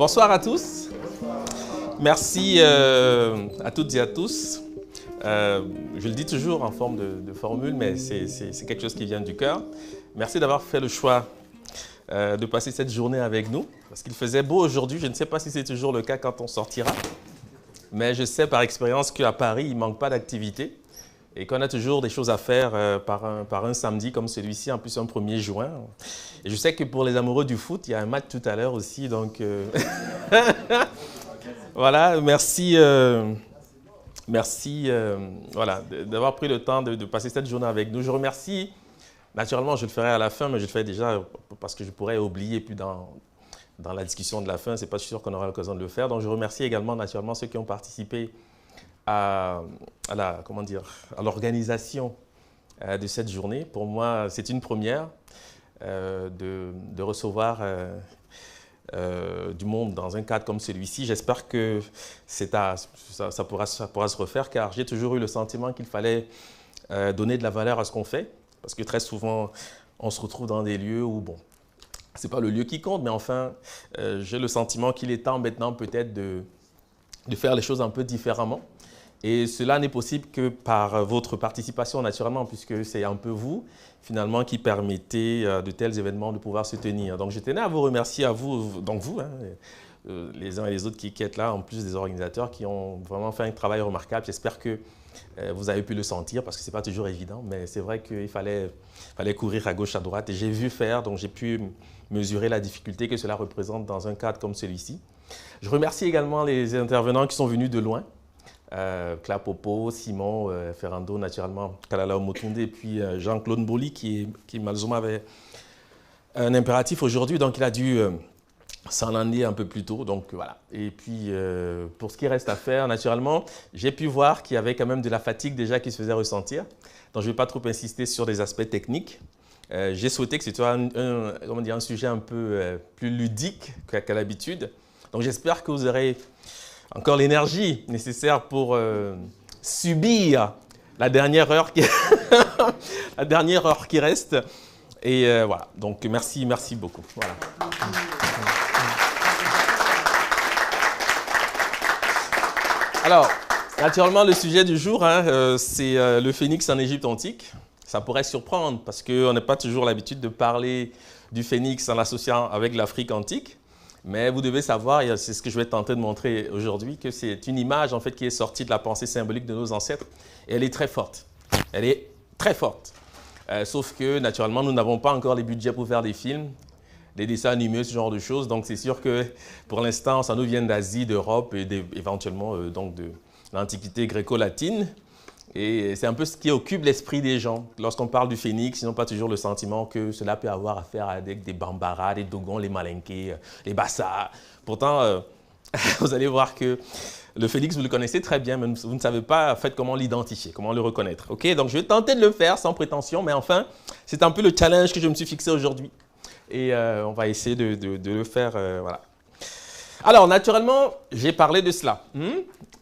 Bonsoir à tous. Merci à toutes et à tous. Je le dis toujours en forme de formule, mais c'est quelque chose qui vient du cœur. Merci d'avoir fait le choix de passer cette journée avec nous, parce qu'il faisait beau aujourd'hui. Je ne sais pas si c'est toujours le cas quand on sortira, mais je sais par expérience qu'à Paris, il ne manque pas d'activités et qu'on a toujours des choses à faire par un samedi comme celui-ci, en plus un 1er juin. Et je sais que pour les amoureux du foot, il y a un match tout à l'heure aussi, donc voilà, merci, voilà, d'avoir pris le temps de passer cette journée avec nous. Je remercie, naturellement je le ferai à la fin, mais je le fais déjà parce que je pourrais oublier, puis dans la discussion de la fin, ce n'est pas sûr qu'on aura l'occasion de le faire. Donc je remercie également naturellement ceux qui ont participé à l'organisation de cette journée. Pour moi, c'est une première de recevoir du monde dans un cadre comme celui-ci. J'espère que ça pourra se refaire, car j'ai toujours eu le sentiment qu'il fallait donner de la valeur à ce qu'on fait, parce que très souvent, on se retrouve dans des lieux où, bon, ce n'est pas le lieu qui compte, mais enfin, j'ai le sentiment qu'il est temps maintenant peut-être de faire les choses un peu différemment. Et cela n'est possible que par votre participation naturellement, puisque c'est un peu vous, finalement, qui permettez de tels événements de pouvoir se tenir. Donc je tenais à vous remercier, à vous, donc vous, hein, les uns et les autres qui êtes là, en plus des organisateurs qui ont vraiment fait un travail remarquable. J'espère que vous avez pu le sentir, parce que ce n'est pas toujours évident, mais c'est vrai qu'il fallait courir à gauche, à droite. Et j'ai vu faire, donc j'ai pu mesurer la difficulté que cela représente dans un cadre comme celui-ci. Je remercie également les intervenants qui sont venus de loin. Clapopo, Simon, Ferrando, naturellement, Kalala Omotunde, et puis Jean-Claude Mboli, qui malheureusement avait un impératif aujourd'hui, donc il a dû s'en aller un peu plus tôt. Donc voilà. Et puis, pour ce qui reste à faire, naturellement, j'ai pu voir qu'il y avait quand même de la fatigue déjà qui se faisait ressentir. Donc je ne vais pas trop insister sur des aspects techniques. J'ai souhaité que ce soit un sujet un peu plus ludique qu'à l'habitude. Donc j'espère que vous aurez encore l'énergie nécessaire pour subir la dernière heure qui reste. Et voilà, donc merci beaucoup. Voilà. Alors, naturellement, le sujet du jour, hein, c'est le phénix en Égypte antique. Ça pourrait surprendre parce qu'on n'a pas toujours l'habitude de parler du phénix en l'associant avec l'Afrique antique. Mais vous devez savoir, et c'est ce que je vais tenter de montrer aujourd'hui, que c'est une image en fait qui est sortie de la pensée symbolique de nos ancêtres. Et elle est très forte. Elle est très forte. Sauf que, naturellement, nous n'avons pas encore les budgets pour faire des films, des dessins animés, ce genre de choses. Donc, c'est sûr que, pour l'instant, ça nous vient d'Asie, d'Europe et éventuellement donc de l'Antiquité gréco-latine. Et c'est un peu ce qui occupe l'esprit des gens. Lorsqu'on parle du phénix, ils n'ont pas toujours le sentiment que cela peut avoir à faire avec des Bambara, des Dogons, les Malinké, les Bassa. Pourtant, vous allez voir que le phénix, vous le connaissez très bien, mais vous ne savez pas en fait, comment l'identifier, comment le reconnaître. Okay, donc, je vais tenter de le faire sans prétention, mais enfin, c'est un peu le challenge que je me suis fixé aujourd'hui. Et on va essayer de le faire. Voilà. Alors, naturellement, j'ai parlé de cela.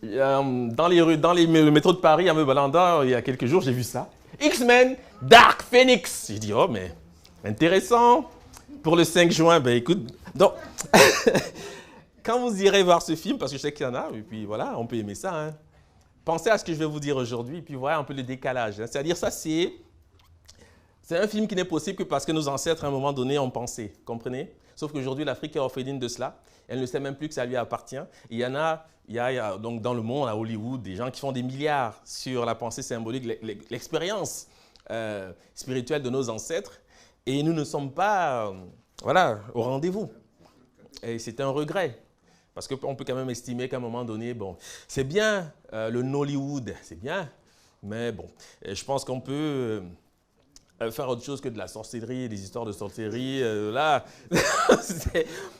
Dans le métro de Paris, à Mebalanda, il y a quelques jours, j'ai vu ça. X-Men Dark Phoenix. J'ai dit, oh, mais intéressant. Pour le 5 juin, ben écoute, donc, quand vous irez voir ce film, parce que je sais qu'il y en a, et puis voilà, on peut aimer ça, hein, pensez à ce que je vais vous dire aujourd'hui, et puis voilà un peu le décalage. Hein. C'est-à-dire, ça, c'est un film qui n'est possible que parce que nos ancêtres, à un moment donné, ont pensé, comprenez? Sauf qu'aujourd'hui, l'Afrique est orpheline de cela. Elle ne sait même plus que ça lui appartient. Et il y a donc dans le monde, à Hollywood, des gens qui font des milliards sur la pensée symbolique, l'expérience spirituelle de nos ancêtres. Et nous ne sommes pas voilà, au rendez-vous. Et c'est un regret. Parce qu'on peut quand même estimer qu'à un moment donné, bon, c'est bien le Nollywood, c'est bien. Mais bon, je pense qu'on peut faire autre chose que de la sorcellerie, des histoires de sorcellerie. Là,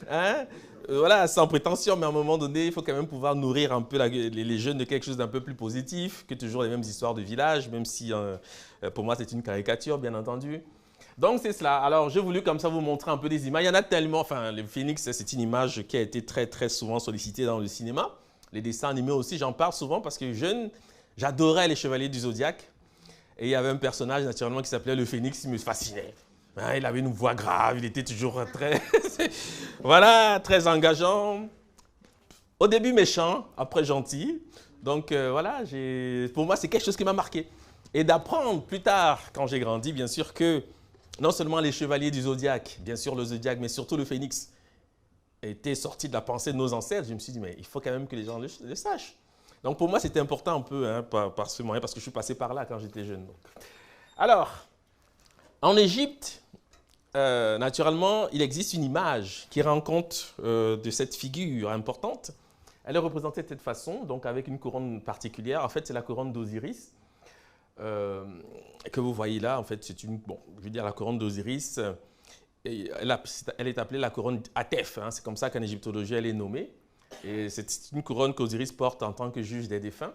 hein? Voilà, sans prétention, mais à un moment donné, il faut quand même pouvoir nourrir un peu les jeunes de quelque chose d'un peu plus positif que toujours les mêmes histoires de village, même si pour moi c'est une caricature, bien entendu. Donc c'est cela. Alors j'ai voulu comme ça vous montrer un peu des images. Il y en a tellement, enfin le phénix c'est une image qui a été très souvent sollicitée dans le cinéma. Les dessins animés aussi, j'en parle souvent parce que jeune, j'adorais les Chevaliers du Zodiaque. Et il y avait un personnage naturellement qui s'appelait le phénix, il me fascinait. Hein, il avait une voix grave, il était toujours très, voilà, très engageant. Au début méchant, après gentil. Donc voilà, pour moi, c'est quelque chose qui m'a marqué. Et d'apprendre plus tard, quand j'ai grandi, bien sûr que non seulement les chevaliers du zodiaque, bien sûr le zodiaque, mais surtout le phénix, étaient sortis de la pensée de nos ancêtres, je me suis dit, mais il faut quand même que les gens le sachent. Donc pour moi, c'était important un peu hein, par ce moyen, parce que je suis passé par là quand j'étais jeune. Donc. Alors, en Égypte, naturellement, il existe une image qui rend compte de cette figure importante. Elle est représentée de cette façon, donc avec une couronne particulière. En fait, c'est la couronne d'Osiris que vous voyez là. En fait, c'est une, bon, je veux dire la couronne d'Osiris. Elle est appelée la couronne Atef. Hein, c'est comme ça qu'en égyptologie, elle est nommée. Et c'est une couronne qu'Osiris porte en tant que juge des défunts.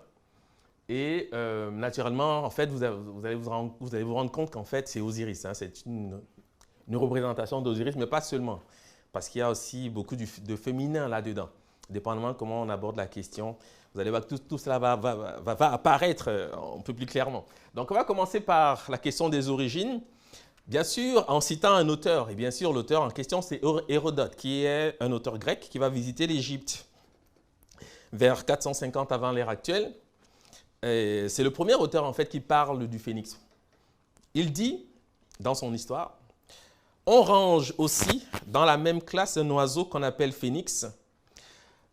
Et naturellement, en fait, vous allez vous rendre compte qu'en fait, c'est Osiris. Hein, c'est une représentation d'Osiris, mais pas seulement. Parce qu'il y a aussi beaucoup de féminin là-dedans. Dépendamment de comment on aborde la question, vous allez voir que tout cela va apparaître un peu plus clairement. Donc, on va commencer par la question des origines. Bien sûr, en citant un auteur. Et bien sûr, l'auteur en question, c'est Hérodote, qui est un auteur grec qui va visiter l'Égypte vers 450 avant l'ère actuelle. C'est le premier auteur, en fait, qui parle du phénix. Il dit, dans son histoire, « On range aussi dans la même classe un oiseau qu'on appelle phénix.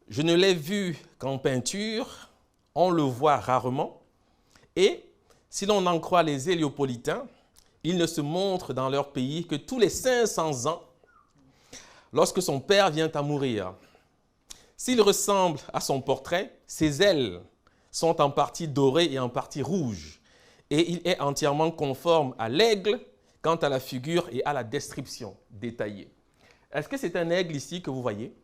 Je ne l'ai vu qu'en peinture, on le voit rarement, et si l'on en croit les héliopolitains, il ne se montre dans leur pays que tous les 500 ans, lorsque son père vient à mourir. S'il ressemble à son portrait, ses ailes sont en partie dorées et en partie rouges, et il est entièrement conforme à l'aigle quant à la figure et à la description détaillée. » Est-ce que c'est un aigle ici que vous voyez?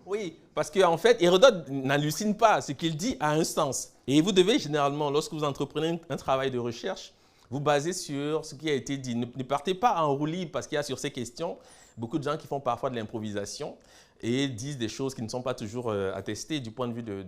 Oui, parce qu'en fait, Hérodote n'hallucine pas. Ce qu'il dit a un sens. Et vous devez généralement, lorsque vous entreprenez un travail de recherche, vous basez sur ce qui a été dit. Ne partez pas en roue libre parce qu'il y a sur ces questions beaucoup de gens qui font parfois de l'improvisation et disent des choses qui ne sont pas toujours attestées du point de vue de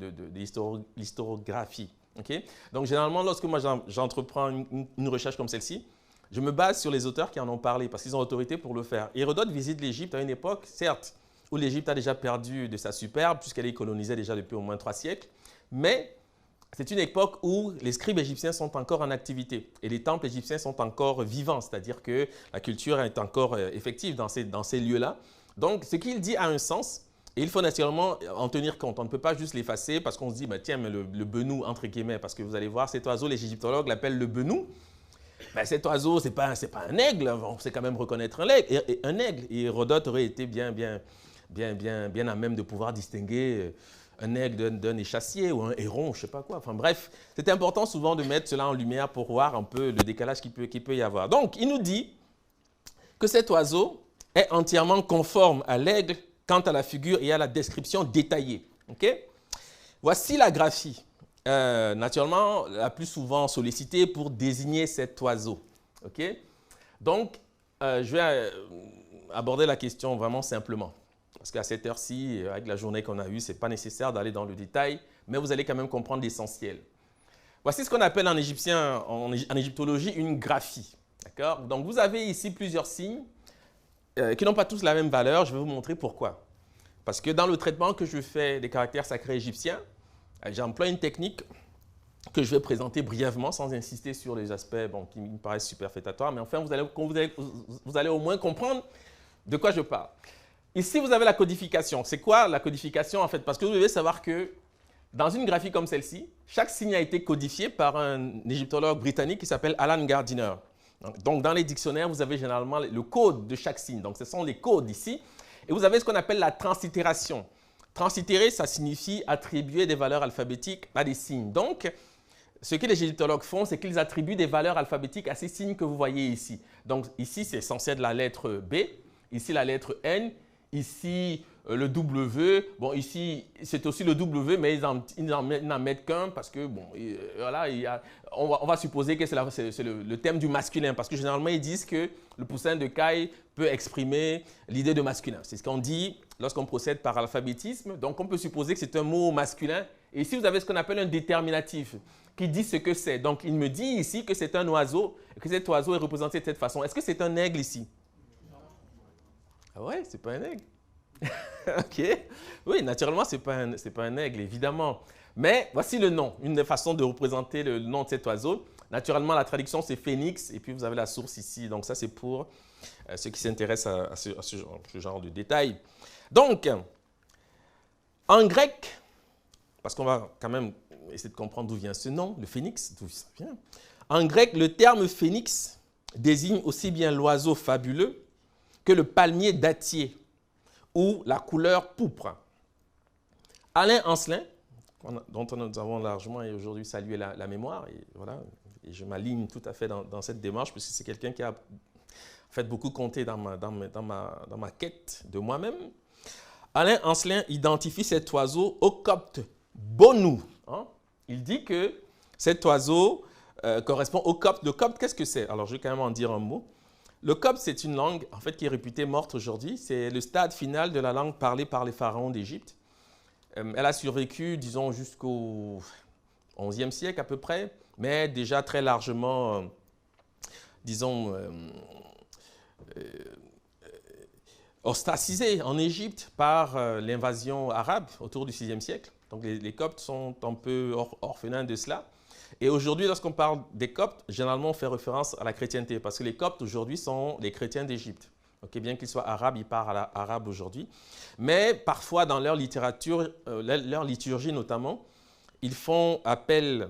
l'historiographie. Okay? Donc généralement, lorsque moi j'entreprends une recherche comme celle-ci, je me base sur les auteurs qui en ont parlé parce qu'ils ont autorité pour le faire. Hérodote visite l'Égypte à une époque, certes, où l'Égypte a déjà perdu de sa superbe, puisqu'elle est colonisée déjà depuis au moins 3 siècles. Mais c'est une époque où les scribes égyptiens sont encore en activité et les temples égyptiens sont encore vivants, c'est-à-dire que la culture est encore effective dans ces lieux-là. Donc, ce qu'il dit a un sens et il faut naturellement en tenir compte. On ne peut pas juste l'effacer parce qu'on se dit, bah, tiens, mais le benou, entre guillemets, parce que vous allez voir, cet oiseau, les égyptologues l'appellent le benou. Ben, cet oiseau, ce n'est pas un aigle, on sait quand même reconnaître un aigle. Et Hérodote aurait été bien à même de pouvoir distinguer un aigle d'un échassier ou un héron, je ne sais pas quoi. Enfin bref, c'est important souvent de mettre cela en lumière pour voir un peu le décalage qu'il peut y avoir. Donc, il nous dit que cet oiseau est entièrement conforme à l'aigle quant à la figure et à la description détaillée. Okay? Voici la graphie, naturellement la plus souvent sollicitée pour désigner cet oiseau. Okay? Donc, je vais aborder la question vraiment simplement. Parce qu'à cette heure-ci, avec la journée qu'on a eue, ce n'est pas nécessaire d'aller dans le détail, mais vous allez quand même comprendre l'essentiel. Voici ce qu'on appelle en égyptologie une graphie. Donc, vous avez ici plusieurs signes qui n'ont pas tous la même valeur. Je vais vous montrer pourquoi. Parce que dans le traitement que je fais des caractères sacrés égyptiens, j'emploie une technique que je vais présenter brièvement, sans insister sur les aspects qui me paraissent superfétatoires. Mais enfin, vous allez au moins comprendre de quoi je parle. Ici, vous avez la codification. C'est quoi la codification en fait? Parce que vous devez savoir que dans une graphie comme celle-ci, chaque signe a été codifié par un égyptologue britannique qui s'appelle Alan Gardiner. Donc, dans les dictionnaires, vous avez généralement le code de chaque signe. Donc, ce sont les codes ici. Et vous avez ce qu'on appelle la translittération. Translittérer, ça signifie attribuer des valeurs alphabétiques à des signes. Donc, ce que les égyptologues font, c'est qu'ils attribuent des valeurs alphabétiques à ces signes que vous voyez ici. Donc, ici, c'est censé être la lettre B. Ici, la lettre N. Ici, le W. Bon, ici, c'est aussi le W, mais ils n'en mettent qu'un parce que, bon, voilà, on va supposer que c'est le thème du masculin parce que généralement, ils disent que le poussin de caille peut exprimer l'idée de masculin. C'est ce qu'on dit lorsqu'on procède par alphabétisme. Donc, on peut supposer que c'est un mot masculin. Et ici, vous avez ce qu'on appelle un déterminatif qui dit ce que c'est. Donc, il me dit ici que c'est un oiseau et que cet oiseau est représenté de cette façon. Est-ce que c'est un aigle ici? Ah ouais, c'est pas un aigle. OK. Oui, naturellement, c'est pas un aigle, évidemment. Mais voici le nom, une des façons de représenter le nom de cet oiseau. Naturellement, la traduction, c'est phénix, et puis vous avez la source ici. Donc ça, c'est pour ceux qui s'intéressent à ce genre de détails. Donc, en grec, parce qu'on va quand même essayer de comprendre d'où vient ce nom, le phénix, d'où ça vient. En grec, le terme phénix désigne aussi bien l'oiseau fabuleux que le palmier dattier ou la couleur pourpre. Alain Ancelin, dont nous avons largement et aujourd'hui salué la mémoire, et voilà, et je m'aligne tout à fait dans cette démarche, puisque c'est quelqu'un qui a fait beaucoup compter dans ma quête de moi-même. Alain Ancelin identifie cet oiseau au copte bonou. Hein? Il dit que cet oiseau correspond au copte. Le copte, qu'est-ce que c'est? Alors, je vais quand même en dire un mot. Le copte, c'est une langue en fait, qui est réputée morte aujourd'hui. C'est le stade final de la langue parlée par les pharaons d'Égypte. Elle a survécu, disons, jusqu'au XIe siècle à peu près, mais déjà très largement, disons, ostracisée en Égypte par l'invasion arabe autour du VIe siècle. Donc les Coptes sont un peu orphelins de cela. Et aujourd'hui, lorsqu'on parle des Coptes, généralement on fait référence à la chrétienté, parce que les Coptes aujourd'hui sont les chrétiens d'Égypte. Okay, bien qu'ils soient arabes, ils parlent arabe aujourd'hui. Mais parfois, dans leur littérature, leur liturgie notamment, ils font appel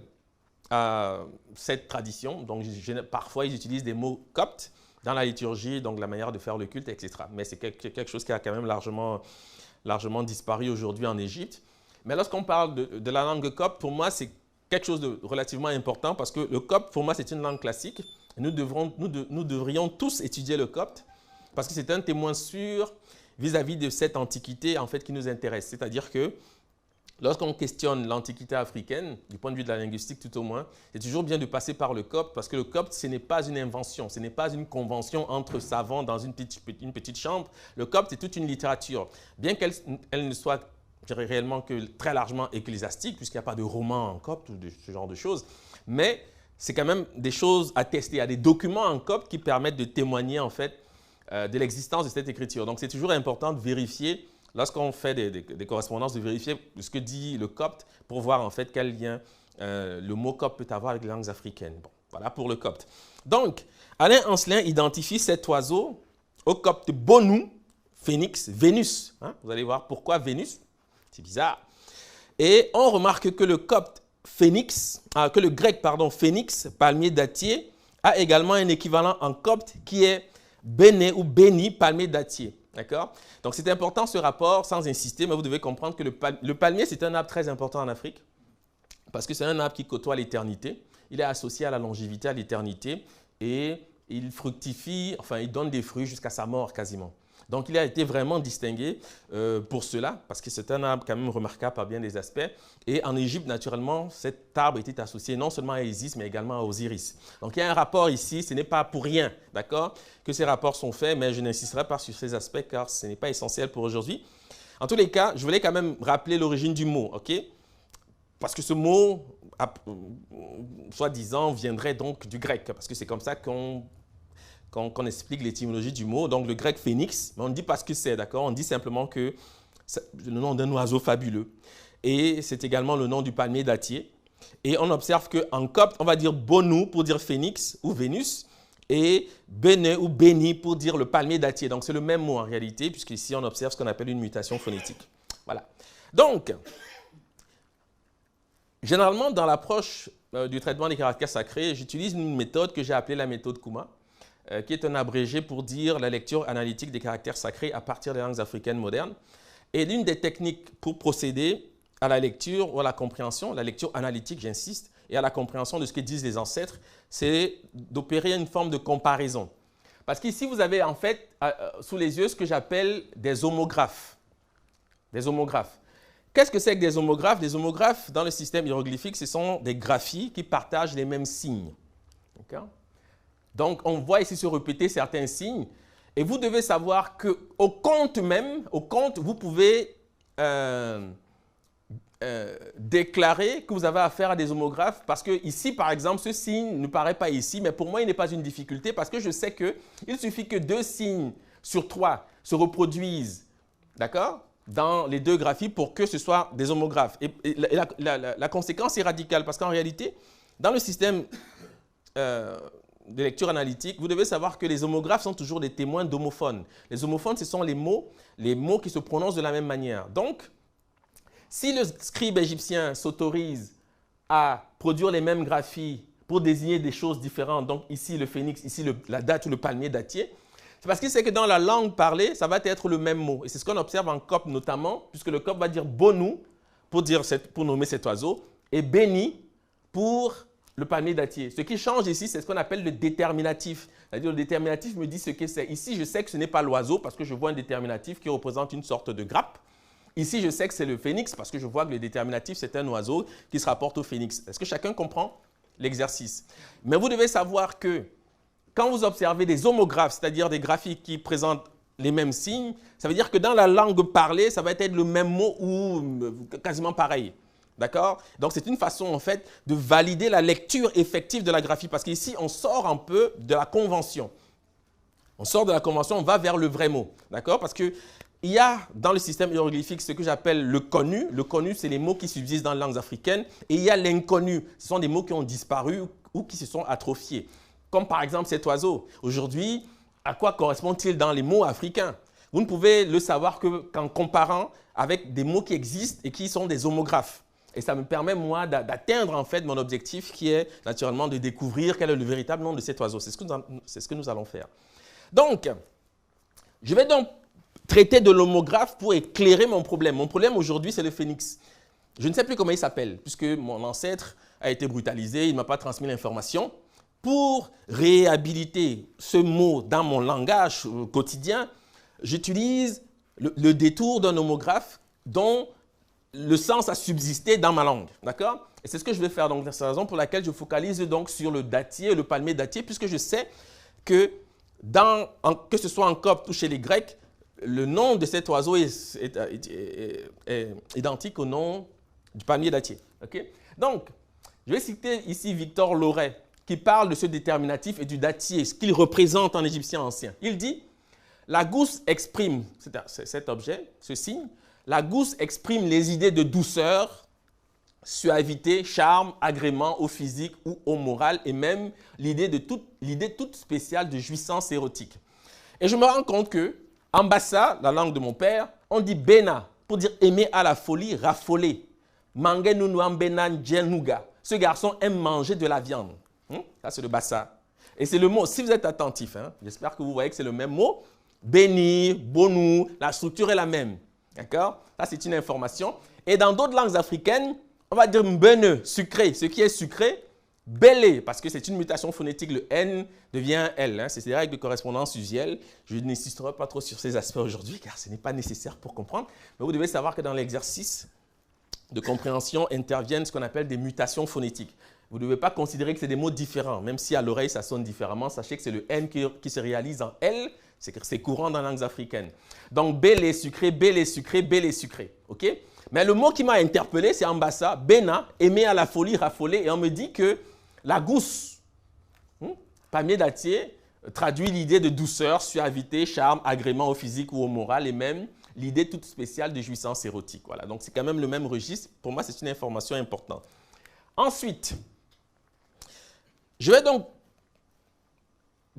à cette tradition. Donc, parfois, ils utilisent des mots coptes dans la liturgie, donc la manière de faire le culte, etc. Mais c'est quelque chose qui a quand même largement disparu aujourd'hui en Égypte. Mais lorsqu'on parle de la langue copte, pour moi, c'est quelque chose de relativement important parce que le copte, pour moi, c'est une langue classique. Nous devrions tous étudier le copte parce que c'est un témoin sûr vis-à-vis de cette antiquité en fait, qui nous intéresse. C'est-à-dire que lorsqu'on questionne l'antiquité africaine, du point de vue de la linguistique tout au moins, c'est toujours bien de passer par le copte parce que le copte, ce n'est pas une invention, ce n'est pas une convention entre savants dans une petite chambre. Le copte, c'est toute une littérature. Bien qu'elle ne soit, je dirais, réellement que très largement ecclésiastique, puisqu'il n'y a pas de roman en copte ou de ce genre de choses, mais c'est quand même des choses attestées. Il y a des documents en copte qui permettent de témoigner en fait de l'existence de cette écriture. Donc, c'est toujours important de vérifier, lorsqu'on fait des correspondances, de vérifier ce que dit le copte pour voir en fait quel lien le mot copte peut avoir avec les langues africaines. Bon, voilà pour le copte. Donc, Alain Ancelin identifie cet oiseau au copte bonou, phénix, Vénus. Hein? Vous allez voir pourquoi Vénus. C'est bizarre. Et on remarque que le copte phénix, que le grec, pardon, phénix, palmier dattier, a également un équivalent en copte qui est béné ou béni, palmier dattier. D'accord? Donc, c'est important ce rapport, sans insister, mais vous devez comprendre que le palmier, c'est un arbre très important en Afrique parce que c'est un arbre qui côtoie l'éternité. Il est associé à la longévité, à l'éternité et il fructifie, enfin, il donne des fruits jusqu'à sa mort quasiment. Donc, il a été vraiment distingué pour cela, parce que c'est un arbre quand même remarquable par bien des aspects. Et en Égypte, naturellement, cet arbre était associé non seulement à Isis, mais également à Osiris. Donc, il y a un rapport ici, ce n'est pas pour rien, d'accord, que ces rapports sont faits, mais je n'insisterai pas sur ces aspects, car ce n'est pas essentiel pour aujourd'hui. En tous les cas, je voulais quand même rappeler l'origine du mot, ok? Parce que ce mot, soi-disant, viendrait donc du grec, parce que c'est comme ça qu'on explique l'étymologie du mot, donc le grec phénix, mais on ne dit pas ce que c'est, d'accord? On dit simplement que c'est le nom d'un oiseau fabuleux. Et c'est également le nom du palmier dattier. Et on observe qu'en copte, on va dire bonou pour dire phénix ou Vénus, et béné ou béni pour dire le palmier dattier. Donc c'est le même mot en réalité, puisqu'ici on observe ce qu'on appelle une mutation phonétique. Voilà. Donc, généralement, dans l'approche du traitement des caractères sacrés, j'utilise une méthode que j'ai appelée la méthode Kuma, qui est un abrégé pour dire la lecture analytique des caractères sacrés à partir des langues africaines modernes. Et l'une des techniques pour procéder à la lecture ou à la compréhension, la lecture analytique, j'insiste, et à la compréhension de ce que disent les ancêtres, c'est d'opérer une forme de comparaison. Parce qu'ici, vous avez en fait sous les yeux ce que j'appelle des homographes. Des homographes. Qu'est-ce que c'est que des homographes? Des homographes, dans le système hiéroglyphique, ce sont des graphies qui partagent les mêmes signes. D'accord? Donc, on voit ici se répéter certains signes. Et vous devez savoir qu'au compte même, vous pouvez déclarer que vous avez affaire à des homographes parce que ici, par exemple, ce signe ne paraît pas ici, mais pour moi, il n'est pas une difficulté parce que je sais qu'il suffit que deux signes sur 3 se reproduisent, d'accord, dans les deux graphies pour que ce soit des homographes. Et la conséquence est radicale parce qu'en réalité, dans le système de lecture analytique, vous devez savoir que les homographes sont toujours des témoins d'homophones. Les homophones, ce sont les mots qui se prononcent de la même manière. Donc, si le scribe égyptien s'autorise à produire les mêmes graphies pour désigner des choses différentes, donc ici le phénix, ici la date ou le palmier dattier, c'est parce qu'il sait que dans la langue parlée, ça va être le même mot. Et c'est ce qu'on observe en COP notamment, puisque le COP va dire bonou pour nommer cet oiseau et béni pour le palmier dattier. Ce qui change ici, c'est ce qu'on appelle le déterminatif. C'est-à-dire le déterminatif me dit ce que c'est. Ici, je sais que ce n'est pas l'oiseau parce que je vois un déterminatif qui représente une sorte de grappe. Ici, je sais que c'est le phénix parce que je vois que le déterminatif, c'est un oiseau qui se rapporte au phénix. Est-ce que chacun comprend l'exercice? Mais vous devez savoir que quand vous observez des homographes, c'est-à-dire des graphiques qui présentent les mêmes signes, ça veut dire que dans la langue parlée, ça va être le même mot ou quasiment pareil. D'accord? Donc, c'est une façon, en fait, de valider la lecture effective de la graphie. Parce qu'ici, on sort un peu de la convention. On sort de la convention, on va vers le vrai mot. D'accord? Parce qu'il y a dans le système hiéroglyphique ce que j'appelle le connu. Le connu, c'est les mots qui subsistent dans les langues africaines. Et il y a l'inconnu. Ce sont des mots qui ont disparu ou qui se sont atrophiés. Comme par exemple cet oiseau. Aujourd'hui, à quoi correspond-il dans les mots africains? Vous ne pouvez le savoir qu'en comparant avec des mots qui existent et qui sont des homographes. Et ça me permet, moi, d'atteindre en fait mon objectif qui est naturellement de découvrir quel est le véritable nom de cet oiseau. C'est ce que nous allons faire. Donc, je vais donc traiter de l'homographe pour éclairer mon problème. Mon problème aujourd'hui, c'est le phénix. Je ne sais plus comment il s'appelle, puisque mon ancêtre a été brutalisé, il ne m'a pas transmis l'information. Pour réhabiliter ce mot dans mon langage quotidien, j'utilise le détour d'un homographe dont le sens a subsisté dans ma langue, d'accord? Et c'est ce que je vais faire. Donc, c'est la raison pour laquelle je focalise donc sur le dattier, le palmier dattier, puisque je sais que que ce soit en copte ou chez les Grecs, le nom de cet oiseau est identique au nom du palmier dattier. Okay? Donc, je vais citer ici Victor Loret, qui parle de ce déterminatif et du dattier, ce qu'il représente en égyptien ancien. Il dit, la gousse exprime, cet objet, ce signe, la gousse exprime les idées de douceur, suavité, charme, agrément au physique ou au moral et même l'idée toute spéciale de jouissance érotique. Et je me rends compte que en Bassa, la langue de mon père, on dit bena pour dire aimer à la folie, raffoler. Ce garçon aime manger de la viande. Ça, c'est le Bassa. Et c'est le mot, si vous êtes attentif, j'espère que vous voyez que c'est le même mot. Béni, bonou, la structure est la même. D'accord? Ça, c'est une information. Et dans d'autres langues africaines, on va dire mbene, sucré. Ce qui est sucré, belé, parce que c'est une mutation phonétique. Le N devient L. C'est des règles de correspondance usuelle. Je n'insisterai pas trop sur ces aspects aujourd'hui, car ce n'est pas nécessaire pour comprendre. Mais vous devez savoir que dans l'exercice de compréhension interviennent ce qu'on appelle des mutations phonétiques. Vous ne devez pas considérer que c'est des mots différents. Même si à l'oreille, ça sonne différemment, sachez que c'est le N qui se réalise en L. C'est courant dans les langues africaines. Donc, belé, sucré, belé, sucré, belé, sucré. OK? Mais le mot qui m'a interpellé, c'est en Bassa, bena, aimer à la folie, raffoler. Et on me dit que la gousse, palmier dattier, traduit l'idée de douceur, suavité, charme, agrément au physique ou au moral et même l'idée toute spéciale de jouissance érotique. Voilà. Donc, c'est quand même le même registre. Pour moi, c'est une information importante. Ensuite, je vais donc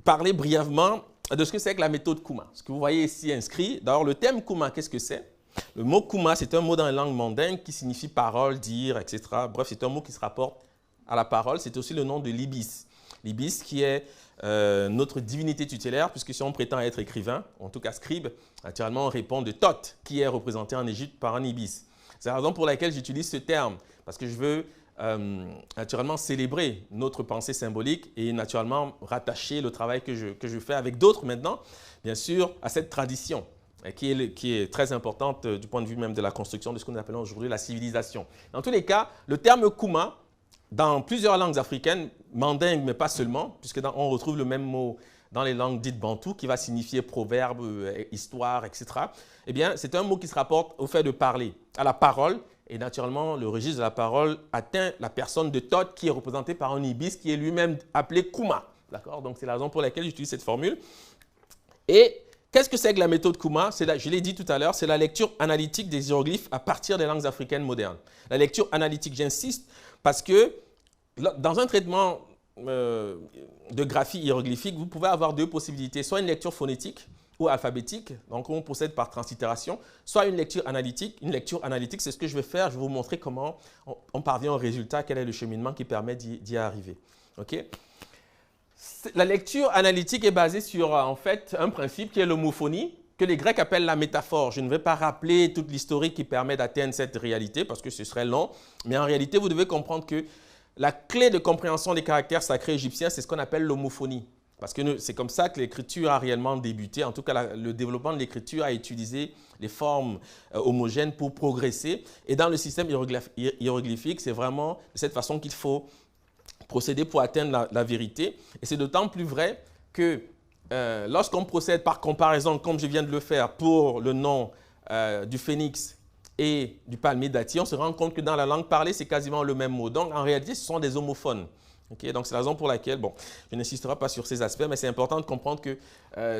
parler brièvement de ce que c'est que la méthode Kuma. Ce que vous voyez ici inscrit. D'abord, le thème Kuma, qu'est-ce que c'est? Le mot Kuma, c'est un mot dans la langue mandingue qui signifie parole, dire, etc. Bref, c'est un mot qui se rapporte à la parole. C'est aussi le nom de l'ibis. L'ibis qui est notre divinité tutélaire, puisque si on prétend être écrivain, en tout cas scribe, naturellement on répond de Thoth, qui est représenté en Égypte par un ibis. C'est la raison pour laquelle j'utilise ce terme, parce que je veux naturellement célébrer notre pensée symbolique et naturellement rattacher le travail que je fais avec d'autres maintenant, bien sûr, à cette tradition qui est très importante du point de vue même de la construction de ce que nous appelons aujourd'hui la civilisation. Dans tous les cas, le terme Kuma, dans plusieurs langues africaines, mandingue, mais pas seulement, puisqu'on retrouve le même mot dans les langues dites bantou, qui va signifier proverbe, histoire, etc. Eh bien, c'est un mot qui se rapporte au fait de parler, à la parole. Et naturellement, le registre de la parole atteint la personne de Thoth qui est représentée par un ibis qui est lui-même appelé Kuma. D'accord? Donc, c'est la raison pour laquelle j'utilise cette formule. Et Qu'est-ce que c'est que la méthode Kuma? Je l'ai dit tout à l'heure, c'est la lecture analytique des hiéroglyphes à partir des langues africaines modernes. La lecture analytique, j'insiste, parce que dans un traitement de graphie hiéroglyphique, vous pouvez avoir deux possibilités, soit une lecture phonétique ou alphabétique, donc on procède par translittération, soit une lecture analytique. Une lecture analytique, c'est ce que je vais faire, je vais vous montrer comment on parvient au résultat, quel est le cheminement qui permet d'y arriver. Okay? La lecture analytique est basée sur en fait un principe qui est l'homophonie, que les Grecs appellent la métaphore. Je ne vais pas rappeler toute l'historique qui permet d'atteindre cette réalité parce que ce serait long, mais en réalité, vous devez comprendre que la clé de compréhension des caractères sacrés égyptiens, c'est ce qu'on appelle l'homophonie. Parce que c'est comme ça que l'écriture a réellement débuté. En tout cas, le développement de l'écriture a utilisé les formes homogènes pour progresser. Et dans le système hiéroglyphique, c'est vraiment de cette façon qu'il faut procéder pour atteindre la vérité. Et c'est d'autant plus vrai que lorsqu'on procède par comparaison, comme je viens de le faire pour le nom du phénix et du palmier dattier, on se rend compte que dans la langue parlée, c'est quasiment le même mot. Donc, en réalité, ce sont des homophones. Okay? Donc, c'est la raison pour laquelle, bon, je n'insisterai pas sur ces aspects, mais c'est important de comprendre que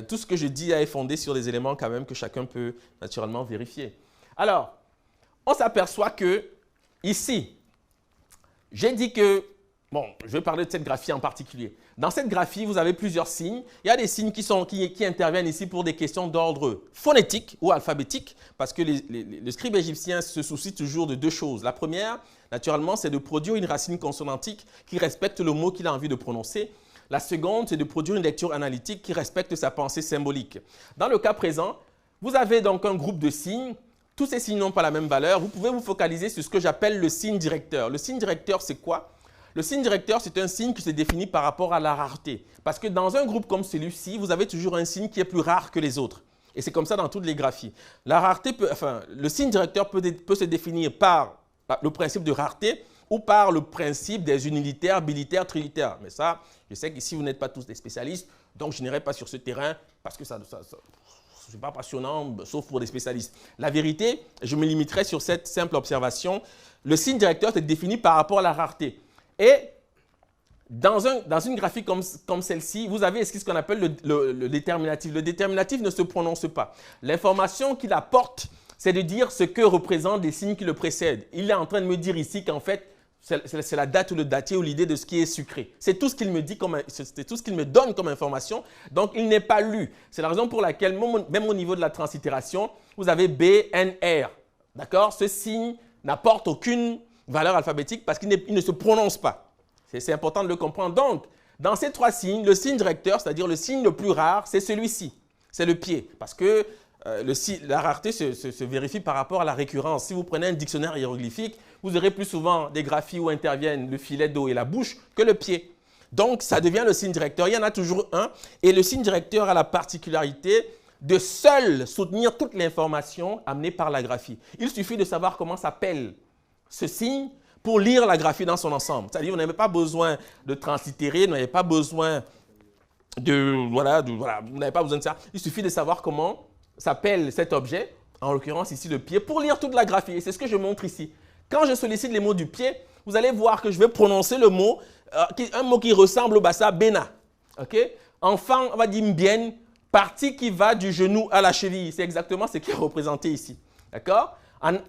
tout ce que je dis est fondé sur des éléments quand même que chacun peut naturellement vérifier. Alors, on s'aperçoit que ici, j'ai dit que, bon, je vais parler de cette graphie en particulier. Dans cette graphie, vous avez plusieurs signes. Il y a des signes qui interviennent ici pour des questions d'ordre phonétique ou alphabétique, parce que le scribe égyptien se soucie toujours de deux choses. La première, naturellement, c'est de produire une racine consonantique qui respecte le mot qu'il a envie de prononcer. La seconde, c'est de produire une lecture analytique qui respecte sa pensée symbolique. Dans le cas présent, vous avez donc un groupe de signes. Tous ces signes n'ont pas la même valeur. Vous pouvez vous focaliser sur ce que j'appelle le signe directeur. Le signe directeur, c'est quoi? Le signe directeur, c'est un signe qui se définit par rapport à la rareté. Parce que dans un groupe comme celui-ci, vous avez toujours un signe qui est plus rare que les autres. Et c'est comme ça dans toutes les graphies. La rareté le signe directeur peut se définir par le principe de rareté ou par le principe des unilitaires, bilitaires, trilitaires. Mais ça, je sais qu'ici, vous n'êtes pas tous des spécialistes, donc je n'irai pas sur ce terrain parce que ce n'est pas passionnant, sauf pour des spécialistes. La vérité, je me limiterai sur cette simple observation. Le signe directeur se définit par rapport à la rareté. Et dans une graphie comme celle-ci, vous avez ce qu'on appelle le déterminatif. Le déterminatif ne se prononce pas. L'information qu'il apporte, c'est de dire ce que représentent les signes qui le précèdent. Il est en train de me dire ici qu'en fait, c'est la date ou le datier ou l'idée de ce qui est sucré. C'est tout ce qu'il me dit, c'est tout ce qu'il me donne comme information. Donc, il n'est pas lu. C'est la raison pour laquelle, même au niveau de la translittération, vous avez B, N, R. D'accord? Ce signe n'apporte aucune valeur alphabétique parce qu'il ne se prononce pas. C'est important de le comprendre. Donc, dans ces trois signes, le signe directeur, c'est-à-dire le signe le plus rare, c'est celui-ci. C'est le pied. Parce que la rareté se vérifie par rapport à la récurrence. Si vous prenez un dictionnaire hiéroglyphique, vous aurez plus souvent des graphies où interviennent le filet d'eau et la bouche que le pied. Donc, ça devient le signe directeur. Il y en a toujours un. Et le signe directeur a la particularité de seul soutenir toute l'information amenée par la graphie. Il suffit de savoir comment s'appelle ce signe pour lire la graphie dans son ensemble. C'est-à-dire vous n'avez pas besoin de translittérer, vous n'avez pas besoin vous n'avez pas besoin de ça. Il suffit de savoir comment s'appelle cet objet, en l'occurrence ici le pied, pour lire toute la graphie. Et c'est ce que je montre ici. Quand je sollicite les mots du pied, vous allez voir que je vais prononcer le mot, un mot qui ressemble au bassa, bena. Okay? Enfant, on va dire mbien, partie qui va du genou à la cheville. C'est exactement ce qui est représenté ici. D'accord?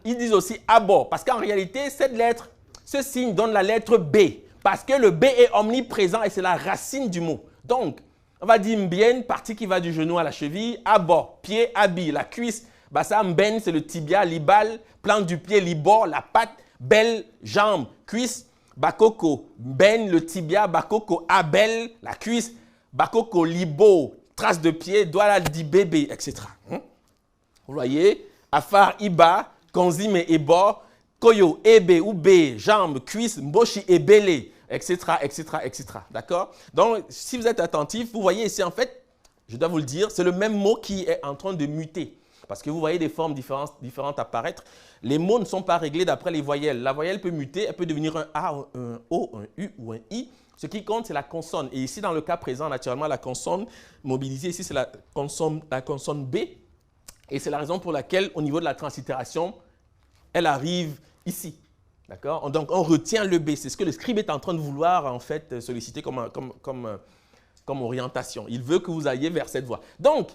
Ils disent aussi abo, parce qu'en réalité, cette lettre, ce signe donne la lettre B, parce que le B est omniprésent et c'est la racine du mot. Donc, on va dire mbien, partie qui va du genou à la cheville, abo, pied, abi, la cuisse, bassa, mben, c'est le tibia, libal, plante du pied, libor, la patte, belle, jambe, cuisse, bakoko, ben, le tibia, bakoko, abel, la cuisse, bakoko, libo, trace de pied, doigt dit bébé, etc. Vous voyez, afar, iba, konzime, ebo, koyo, ebe ou b, jambe, cuisse, mboshi, ebele, etc., etc., etc. D'accord? Donc, si vous êtes attentif, vous voyez ici, en fait, je dois vous le dire, c'est le même mot qui est en train de muter. Parce que vous voyez des formes différentes apparaître. Les mots ne sont pas réglés d'après les voyelles. La voyelle peut muter, elle peut devenir un A, un O, un U ou un I. Ce qui compte, c'est la consonne. Et ici, dans le cas présent, naturellement, la consonne mobilisée, ici, c'est la consonne B. Et c'est la raison pour laquelle, au niveau de la translittération, elle arrive ici. D'accord? Donc, on retient le B. C'est ce que le scribe est en train de vouloir, en fait, solliciter comme orientation. Il veut que vous alliez vers cette voie. Donc,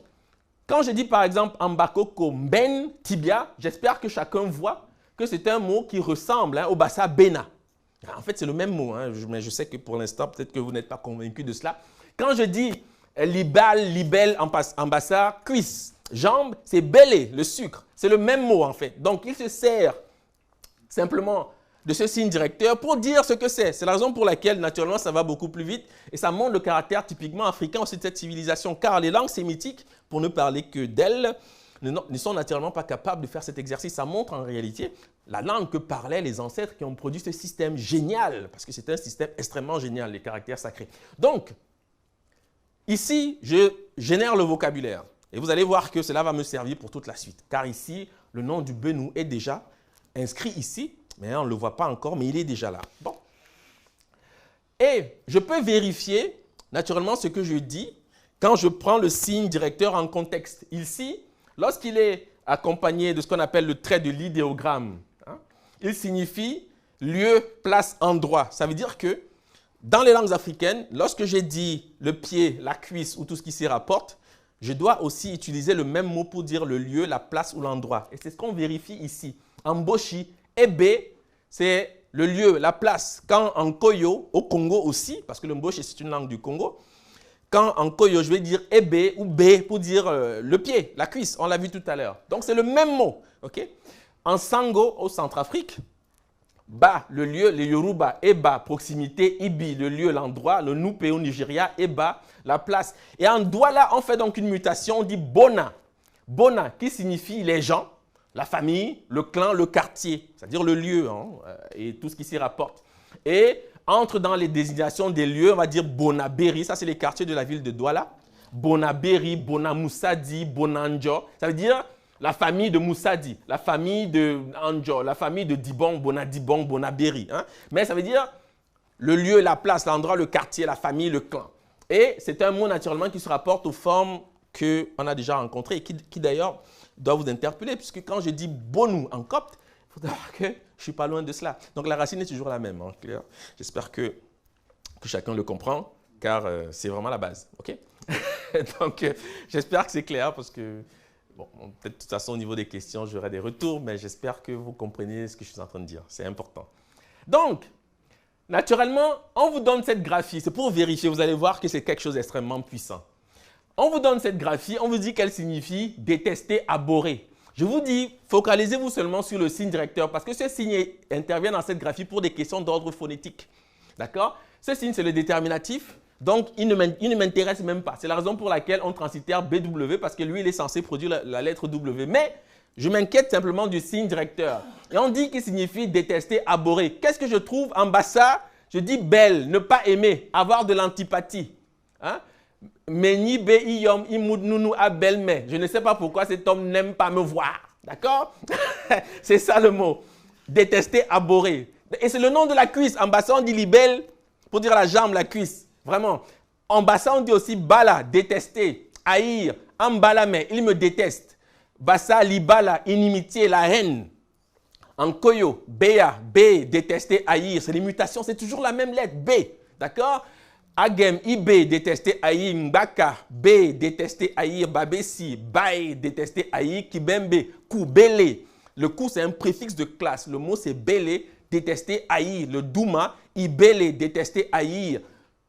Quand je dis par exemple Ambakoko, Ben, Tibia, j'espère que chacun voit que c'est un mot qui ressemble au Bassa Bena. En fait, c'est le même mot, hein, mais je sais que pour l'instant, peut-être que vous n'êtes pas convaincu de cela. Quand je dis libal, libelle, en Bassa, cuisse, jambe, c'est belé, le sucre. C'est le même mot en fait. Donc, il se sert simplement de ce signe directeur pour dire ce que c'est. C'est la raison pour laquelle, naturellement, ça va beaucoup plus vite et ça montre le caractère typiquement africain aussi de cette civilisation. Car les langues sémitiques, pour ne parler que d'elles, ne sont naturellement pas capables de faire cet exercice. Ça montre en réalité la langue que parlaient les ancêtres qui ont produit ce système génial, parce que c'est un système extrêmement génial, les caractères sacrés. Donc, ici, je génère le vocabulaire. Et vous allez voir que cela va me servir pour toute la suite. Car ici, le nom du Benou est déjà inscrit ici, mais on ne le voit pas encore, mais il est déjà là. Bon. Et je peux vérifier, naturellement, ce que je dis quand je prends le signe directeur en contexte. Ici, lorsqu'il est accompagné de ce qu'on appelle le trait de l'idéogramme, il signifie lieu, place, endroit. Ça veut dire que dans les langues africaines, lorsque j'ai dit le pied, la cuisse ou tout ce qui s'y rapporte, je dois aussi utiliser le même mot pour dire le lieu, la place ou l'endroit. Et c'est ce qu'on vérifie ici. En Boshi, Ebe, c'est le lieu, la place. Quand en Koyo, au Congo aussi, parce que le Mboshi c'est une langue du Congo, quand en Koyo, je vais dire Ebe ou B pour dire le pied, la cuisse, on l'a vu tout à l'heure. Donc c'est le même mot. Okay? En Sango, au Centrafrique, Ba, le lieu, les Yoruba, Eba, proximité, Ibi, le lieu, l'endroit, le Nupe au Nigeria, Eba, la place. Et en Douala, on fait donc une mutation, on dit Bona. Bona, qui signifie les gens, la famille, le clan, le quartier, c'est-à-dire le lieu et tout ce qui s'y rapporte. Et entre dans les désignations des lieux, on va dire Bonaberi, ça c'est les quartiers de la ville de Douala. Bonaberi, Bonamoussadi, Bonanjo, ça veut dire la famille de Moussadi, la famille de Anjo, la famille de Dibong, Bonadibong, Bonaberi. Mais ça veut dire le lieu, la place, l'endroit, le quartier, la famille, le clan. Et c'est un mot naturellement qui se rapporte aux formes qu'on a déjà rencontrées et qui d'ailleurs doit vous interpeller, puisque quand je dis Bonou en copte, il faut savoir que je ne suis pas loin de cela. Donc la racine est toujours la même, clair. J'espère que chacun le comprend, car c'est vraiment la base. Okay? Donc j'espère que c'est clair, parce que bon, peut-être de toute façon, au niveau des questions, j'aurai des retours, mais j'espère que vous comprenez ce que je suis en train de dire. C'est important. Donc, naturellement, on vous donne cette graphie. C'est pour vérifier. Vous allez voir que c'est quelque chose d'extrêmement puissant. On vous donne cette graphie. On vous dit qu'elle signifie détester, abhorrer. Je vous dis, focalisez-vous seulement sur le signe directeur, parce que ce signe intervient dans cette graphie pour des questions d'ordre phonétique. D'accord? Ce signe, c'est le déterminatif. Donc, il ne m'intéresse même pas. C'est la raison pour laquelle on transitère BW, parce que lui, il est censé produire la lettre W. Mais je m'inquiète simplement du signe directeur. Et on dit qu'il signifie détester, abhorrer. Qu'est-ce que je trouve en bassa? Je dis belle, ne pas aimer, avoir de l'antipathie. Meni be iyom imoud nounou a belle-mère. Je ne sais pas pourquoi cet homme n'aime pas me voir. D'accord? C'est ça le mot. Détester, abhorrer. Et c'est le nom de la cuisse. En bassa, on dit libelle pour dire la jambe, la cuisse. Vraiment. En bassa, on dit aussi bala, détester, haïr. Ambalame, il me déteste. Bassa, libala, inimitié, la haine. En koyo, béa, b, détester, haïr. C'est les mutations, c'est toujours la même lettre, b. D'accord? Agem, ib, détester, haïr. Mbaka, b, détester, haïr. Babesi, bae, détester, haïr. Kibembe, kou, belé. Le kou, c'est un préfixe de classe. Le mot, c'est belé, détester, haïr. Le douma, ibele, détester, haïr.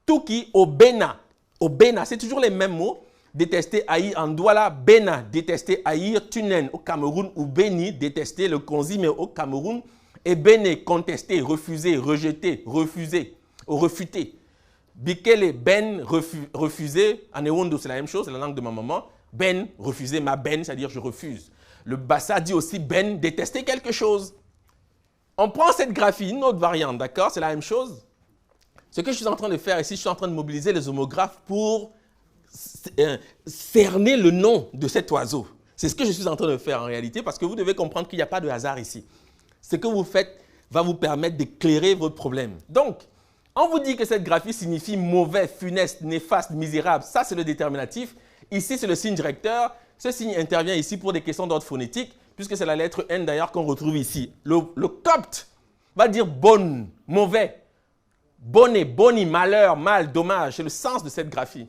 Tuki, obena. Obena, c'est toujours les mêmes mots. Détester, haïr. En Douala, bena, détester, haïr. Tunen, au Cameroun, ou béni, détester. Le konzi, mais au Cameroun. Et bene, contester, refuser, rejeter, refuser, ou refuter. Bikele, ben, refuser. En Ewondo, c'est la même chose, c'est la langue de ma maman. Ben, refuser, ma ben, c'est-à-dire je refuse. Le bassa dit aussi ben, détester quelque chose. On prend cette graphie, une autre variante, d'accord? C'est la même chose. Ce que je suis en train de faire ici, je suis en train de mobiliser les homographes pour cerner le nom de cet oiseau. C'est ce que je suis en train de faire en réalité, parce que vous devez comprendre qu'il n'y a pas de hasard ici. Ce que vous faites va vous permettre d'éclairer votre problème. Donc, on vous dit que cette graphie signifie mauvais, funeste, néfaste, misérable. Ça, c'est le déterminatif. Ici, c'est le signe directeur. Ce signe intervient ici pour des questions d'ordre phonétique, puisque c'est la lettre N d'ailleurs qu'on retrouve ici. Le copte va dire bonne, mauvais. Bonnet, boni, malheur, mal, dommage, c'est le sens de cette graphie.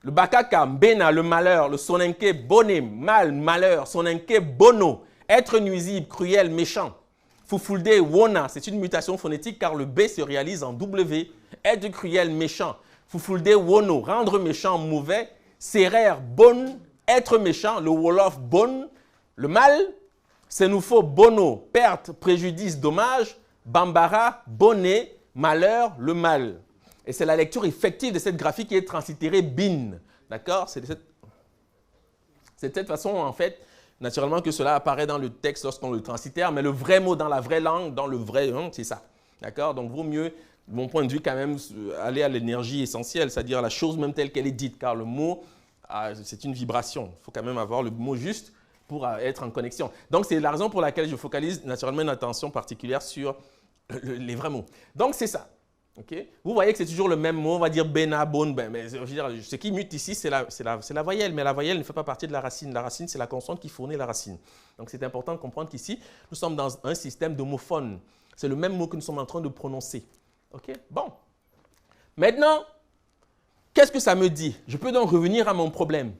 Le bakaka, bena, le malheur. Le sonenke, bonne, mal, malheur. Sonenke, bono, être nuisible, cruel, méchant. Fufulde, wona, c'est une mutation phonétique car le B se réalise en W. Être cruel, méchant. Fufulde, wono, rendre méchant, mauvais. Serer, bonne, être méchant. Le wolof, bonne, le mal. Senufo, bono, perte, préjudice, dommage. Bambara, bonnet, malheur, le mal. Et c'est la lecture effective de cette graphie qui est translittérée bin. D'accord? C'est de cette façon, en fait, naturellement, que cela apparaît dans le texte lorsqu'on le translittère, mais le vrai mot dans la vraie langue, dans le vrai, c'est ça. D'accord? Donc, vaut mieux, de mon point de vue, quand même, aller à l'énergie essentielle, c'est-à-dire la chose même telle qu'elle est dite, car le mot, c'est une vibration. Il faut quand même avoir le mot juste pour être en connexion. Donc, c'est la raison pour laquelle je focalise naturellement une attention particulière sur les vrais mots. Donc, c'est ça. Okay. Vous voyez que c'est toujours le même mot, on va dire bena, bon, ben, mais je veux dire, ce qui mute ici, c'est la voyelle, mais la voyelle ne fait pas partie de la racine. La racine, c'est la consonne qui fournit la racine. Donc, c'est important de comprendre qu'ici, nous sommes dans un système d'homophones. C'est le même mot que nous sommes en train de prononcer. OK? Bon. Maintenant, qu'est-ce que ça me dit? Je peux donc revenir à mon problème.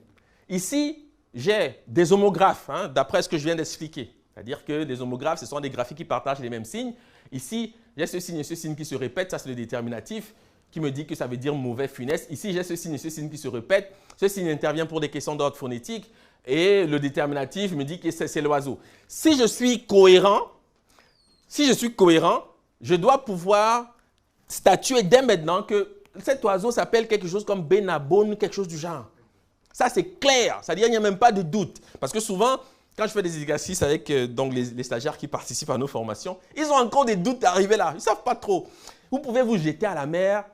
Ici, j'ai des homographes, hein, d'après ce que je viens d'expliquer. C'est-à-dire que des homographes, ce sont des graphies qui partagent les mêmes signes. Ici, j'ai ce signe et ce signe qui se répètent, ça c'est le déterminatif qui me dit que ça veut dire mauvais, funeste. Ici, j'ai ce signe et ce signe qui se répètent. Ce signe intervient pour des questions d'ordre phonétique et le déterminatif me dit que c'est l'oiseau. Si je suis cohérent, je dois pouvoir statuer dès maintenant que cet oiseau s'appelle quelque chose comme benabon, quelque chose du genre. Ça, c'est clair. C'est-à-dire qu'il n'y a même pas de doute. Parce que souvent, quand je fais des exercices avec donc les stagiaires qui participent à nos formations, ils ont encore des doutes d'arriver là. Ils ne savent pas trop. Vous pouvez vous jeter à la mer,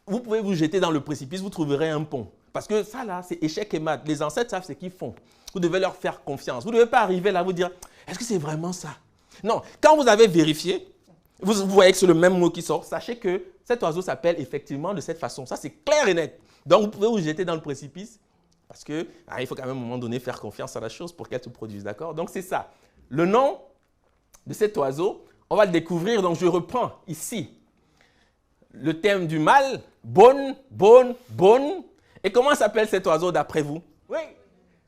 vous pouvez vous jeter dans le précipice, vous trouverez un pont. Parce que ça là, c'est échec et mat. Les ancêtres savent ce qu'ils font. Vous devez leur faire confiance. Vous ne devez pas arriver là, vous dire, est-ce que c'est vraiment ça? Non. Quand vous avez vérifié, vous voyez que c'est le même mot qui sort, sachez que cet oiseau s'appelle effectivement de cette façon. Ça, c'est clair et net. Donc, vous pouvez vous jeter dans le précipice. Parce qu'il faut quand même à un moment donné faire confiance à la chose pour qu'elle se produise, d'accord? Donc, c'est ça. Le nom de cet oiseau, on va le découvrir. Donc, je reprends ici le thème du mâle. Bonne, bonne, bonne. Et comment s'appelle cet oiseau d'après vous? Oui.